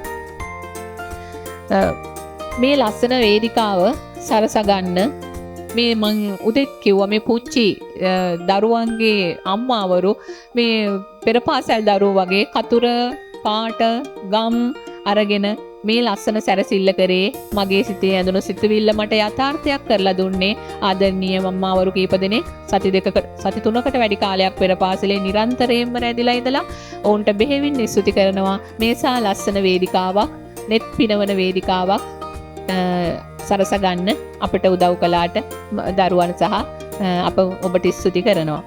මේ ලස්සන වේදිකාව සරසගන්න මේ මං උදෙත් කිව්වා මේ පුංචි දරුවන්ගේ අම්මාවරු මේ පෙරපාසල් දරුවෝ වගේ කතුර පාට ගම් අරගෙන මේ ලස්සන සැරසිල්ල කරේ. මගේ සිතේ ඇඳුණු සිතුවිල්ල මට යථාර්ථයක් කරලා දුන්නේ ආදරණීය අම්මාවරු කීප දෙනෙක් සති 3කට වැඩි කාලයක් පෙරපාසලේ නිරන්තරයෙන්ම රැඳිලා ඉඳලා ඔවුන්ට බෙහෙවින් ස්තුති කරනවා. මේසා ලස්සන වේදිකාවක්, net පිනවන වේදිකාවක් සරසගන්න අපට උදව් කළාට දරුවන් සහ අප ඔබට ස්තුති කරනවා.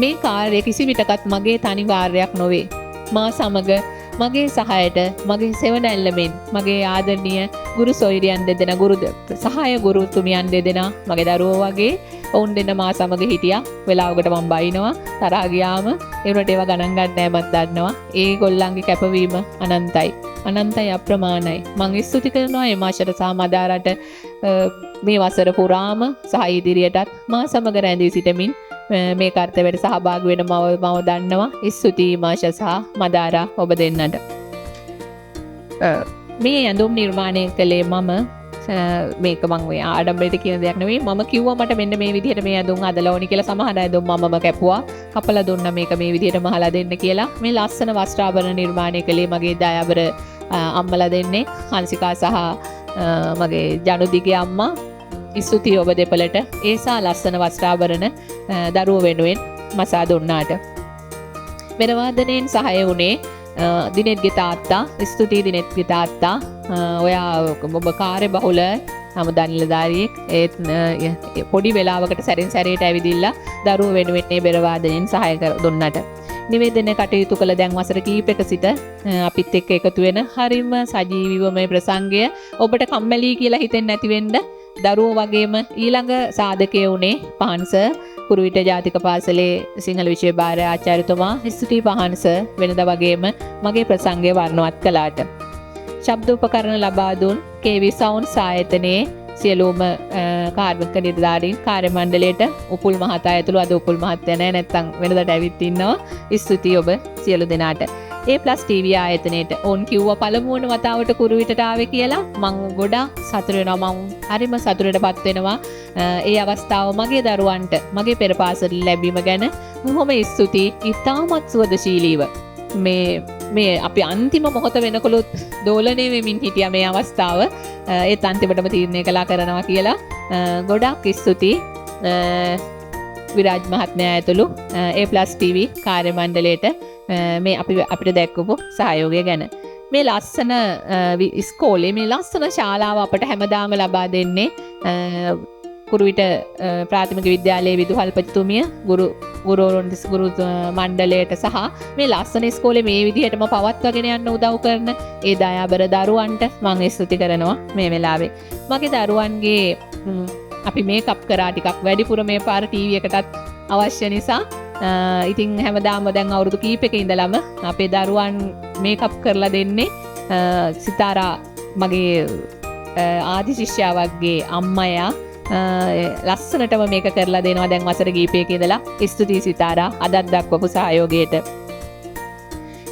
මේ කාර්යය කිසි විටකත් මගේ තනි කාර්යයක් නොවේ. මා සමග මගේ සහයට මගේ සෙවණැල්ලමෙන් මගේ ආදරණීය ගුරු සොයුරියන් දෙදෙනා සහාය ගුරුතුමියන් දෙදෙනා මගේ දරුවෝ වගේ ඔවුන් දෙන්න මා සමග හිටියා. වෙලාවකට මම බයිනවා තරහා ගියාම ඒවට ඒවා ගණන් ගන්න නැහැ මම දන්නවා. ඒගොල්ලන්ගේ කැපවීම අනන්තයි අප්‍රමාණයි. මම ස්තුති කරනවා එමාෂට සහ මදාරට මේ වසර පුරාම සහ ඉදිරියටත් මා සමග රැඳී සිටමින් මේ කර්තව්‍යයට සහභාගී වෙන මම දන්නවා. ස්තුතියි මාෂ සහ මදාරා ඔබ දෙන්නට. මේ ඇඳුම් නිර්මාණය කළේ මම මේක මං ඔය ආඩම්බරයට කියන දෙයක් නෙවෙයි. මම කිව්වා මට මෙන්න මේ විදිහට මේ ඇඳුම් හදලා ඕනි කියලා. සමහර ඇඳුම් මමම කැපුවා. කපලා දුන්නා මේක මේ විදිහට මහලා දෙන්න කියලා. මේ ලස්සන වස්ත්‍රාභරණ නිර්මාණය කළේ මගේ දයාබර අම්මලා දෙන්නේ හංසිකා සහ මගේ ජනුදිගේ අම්මා. ස්තුතියි ඔබ දෙපළට ඒසා ලස්සන වස්ත්‍රාභරණ දරුවෝ වෙනුවෙන් මසා දුන්නාට. වෙනවාදනයෙන් සහාය වුණේ දිනෙත්ගේ තාත්තා. ස්තුතියි දිනෙත්ගේ තාත්තා. ඔයා ඔබ කාර්ය බහුල හමුදා නිලධාරියෙක්. ඒත් පොඩි වෙලාවකට සැරින් සැරේට ඇවිදිලා දරුවෝ වෙනුවෙන් මේ බෙරවාදනයෙන් සහාය දුන්නට. නිවේදන කටයුතු කළ දැන් වසර කීපයක සිට අපිත් එක්ක එකතු වෙන හරිම සජීවීව මේ ප්‍රසංගය ඔබට කම්මැලි කියලා හිතෙන්නේ නැති වෙන්න දරුවෝ වගේම ඊළඟ සාධකය වුණේ පහන්ස කුරුවිට ජාතික පාසලේ සිංහල විෂය භාර ආචාර්යතුමා. ස්තුතියි පහන්ස වෙනදා වගේම මගේ ප්‍රසංගය වර්ණවත් කළාට. ශබ්ද උපකරණ ලබා දුන් KV Sounds ආයතනයේ සියලුම කාර්මික නිලධාරීන් කාර්ය මණ්ඩලයට උපුල් මහතා ඇතුළු අද උපුල් මහත්තයා නැහැ නැත්තම් වෙනදාට ඇවිත් ඉන්නවා. ස්තුතියි ඔබ සියලු දෙනාට. A+ TV ආයතනයේට ඕන් කිව්වා පළමුවන වතාවට කුරුවිටට ආවේ කියලා. මං ගොඩාක් සතුටු වෙනවා. මං හරිම සතුටටපත් වෙනවා. ඒ අවස්ථාව මගේ දරුවන්ට මගේ පෙර පාසල ලැබීම ගැන බොහොම ස්තුතියි. ඉතාමත් සුවදශීලීව මේ අපි අන්තිම මොහොත වෙනකොලොත් දෝලණය වෙමින් හිටියා මේ අවස්ථාව. ඒත් අන්තිමටම තීරණය කළා කරනවා කියලා. ගොඩක් ස්තුතියි විරාජ් මහත්මයා ඇතුළු A+ TV කාර්ය මණ්ඩලයට මේ අපිට දැක්වපු සහයෝගය ගැන. මේ ලස්සන ඉස්කෝලේ මේ ලස්සන ශාලාව අපට හැමදාම ලබා දෙන්නේ කුරුවිට ප්‍රාථමික විද්‍යාලයේ විදුහල්පතිතුමිය ගුරු මණ්ඩලයට සහ මේ ලස්සන ඉස්කෝලේ මේ විදිහටම පවත්වාගෙන යන්න උදව් කරන ඒ දයාබර දරුවන්ට මම ස්තුති කරනවා මේ වෙලාවේ. මගේ දරුවන්ගේ අපි මේකප් කරා ටිකක් වැඩිපුර මේ පාර ටීවී එකටත් අවශ්‍ය නිසා ඉතින් හැමදාම දැන් අවුරුදු කීපයක ඉඳලම අපේ දරුවන් මේකප් කරලා දෙන්නේ සිතාරා මගේ ආදි ශිෂ්‍යාවක්ගේ අම්මයා ලස්සනටම මේක කරලා දෙනවා දැන් වසර කීපයක ඉඳලා. ස්තුතියි සිතාරා අදත් දක්වපු සහයෝගයට.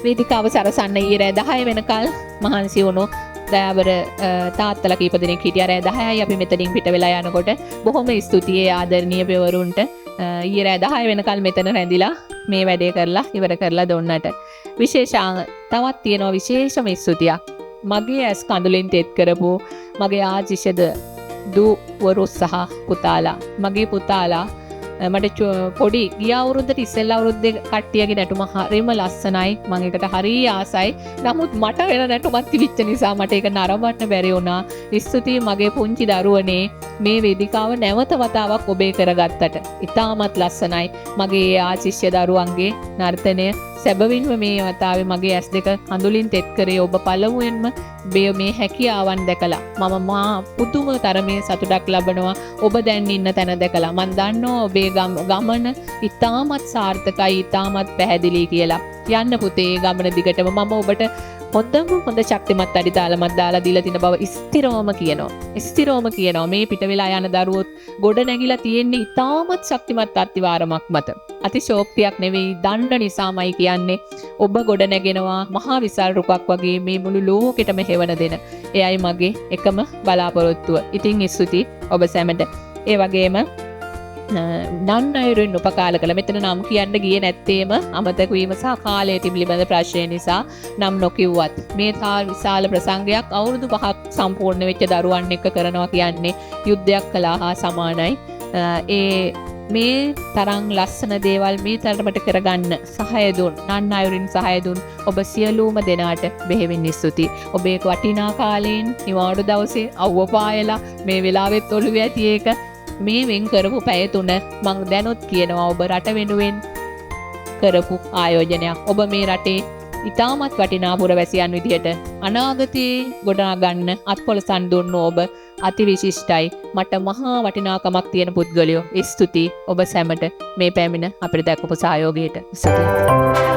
වේදිකාව සරසන්න ඊයේ රෑ 10 වෙනකල් මහන්සි වුණු දයාබර තාත්තලා කීප දෙනෙක් හිටියා. රෑ 10යි අපි මෙතනින් පිට වෙලා යනකොට බොහොම ස්තුතියි ආදරණීය පෙවරුන්ට ඊයේ රෑ 10 වෙනකල් මෙතන රැඳිලා මේ වැඩේ කරලා ඉවර කරලා දුන්නට. තවත් තියෙනවා විශේෂම ස්තුතියක්. මගේ ඇස් කඳුලෙන් තෙත් කරපු මගේ ආජිෂද දුවරු සහ පුතාලා මගේ පුතාලා මට පොඩි ගිය අවුරුද්දට ඉස්සෙල්ලා අවුරුද්දේ කට්ටියගේ නැටුම හරිම ලස්සනයි. මම ඒකට හරි ආසයි. නමුත් මට වෙන නැටුමක් තිබිච්ච නිසා මට ඒක නරඹන්න බැරි වුණා. ස්තුතියි මගේ පුංචි දරුවනේ මේ වේදිකාව නැවත වතාවක් ඔබේ කරගත්තට. ඉතාමත් ලස්සනයි. මගේ ආශිෂ්‍ය දරුවන්ගේ නර්තනය සැබවින්ම මේ වතාවේ මගේ ඇස් දෙක හඳුලින් තෙත් කරේ ඔබ පළමුවෙන්ම මේ හැකියාවන් දැකලා මම මා පුදුම තරමේ සතුටක් ලබනවා ඔබ දැන් ඉන්න තැන දැකලා. මම දන්නවා ඔබේ ගමන ඉතාමත් සාර්ථකයි ඉතාමත් පැහැදිලි කියලා. යන්න පුතේ ගමන දිගටම මම ඔබට හොඳ ශක්තිමත් අඩිතාලමක් දාලා දීලා තින බව ස්ථිරවම කියනවා මේ පිට වෙලා යන දරුවොත් ගොඩ නැගිලා තියෙන්නේ ඉතාමත් ශක්තිමත් අත්විවරමක් මත. අතිශෝක්තියක් නෙවෙයි දණ්ඩ නිසාමයි කියන්නේ. ඔබ ගොඩ නැගෙනවා මහා විශාල රුකක් වගේ මේ මුළු ලෝකෙටම හෙවන දෙන. එයයි මගේ එකම බලාපොරොත්තුව. ඉතින් ස්තුතියි ඔබ සැමට. ඒ වගේම නන් අයුරින් උපකාර කළ මෙතන නම් කියන්න ගියේ නැත්තේම අමතක වීම සහ කාලය පිළිබඳ ප්‍රශ්නය නිසා නම් නොකිව්වත් මේ විශාල ප්‍රසංගයක් අවුරුදු 5ක් සම්පූර්ණ වෙච්ච දරුවන් එක්ක කරනවා කියන්නේ යුද්ධයක් කළා හා සමානයි. මේ තරම් ලස්සන දේවල් මේ තරමට කරගන්න සහාය දුන් නන් අයුරින් සහාය දුන් ඔබ සියලුම දෙනාට බෙහෙවින් ස්තුතියි. ඔබේ වටිනා කාලයෙන් නිවාඩු දවසේ අවුව පායලා මේ වෙලාවෙත් ඔළුවේ ඇති ඒක මේ වෙන් කරපු පැය 3 මං දැනුත් කියනවා ඔබ රට වෙනුවෙන් කරපු ආයෝජනයක්. ඔබ මේ රටේ ඉතාමත් වටිනා පුරවැසියන් විදියට අනාගතයේ ගොඩනගා ගන්න අත්පොලසන් දුන්නු ඔබ අතිවිශිෂ්ටයි. මට මහා වටිනාකමක් තියෙන පුද්ගලයෝ. ස්තුතියි ඔබ සැමට මේ පැමිණ අපිට දක්වපු සහයෝගයට. ස්තුතියි.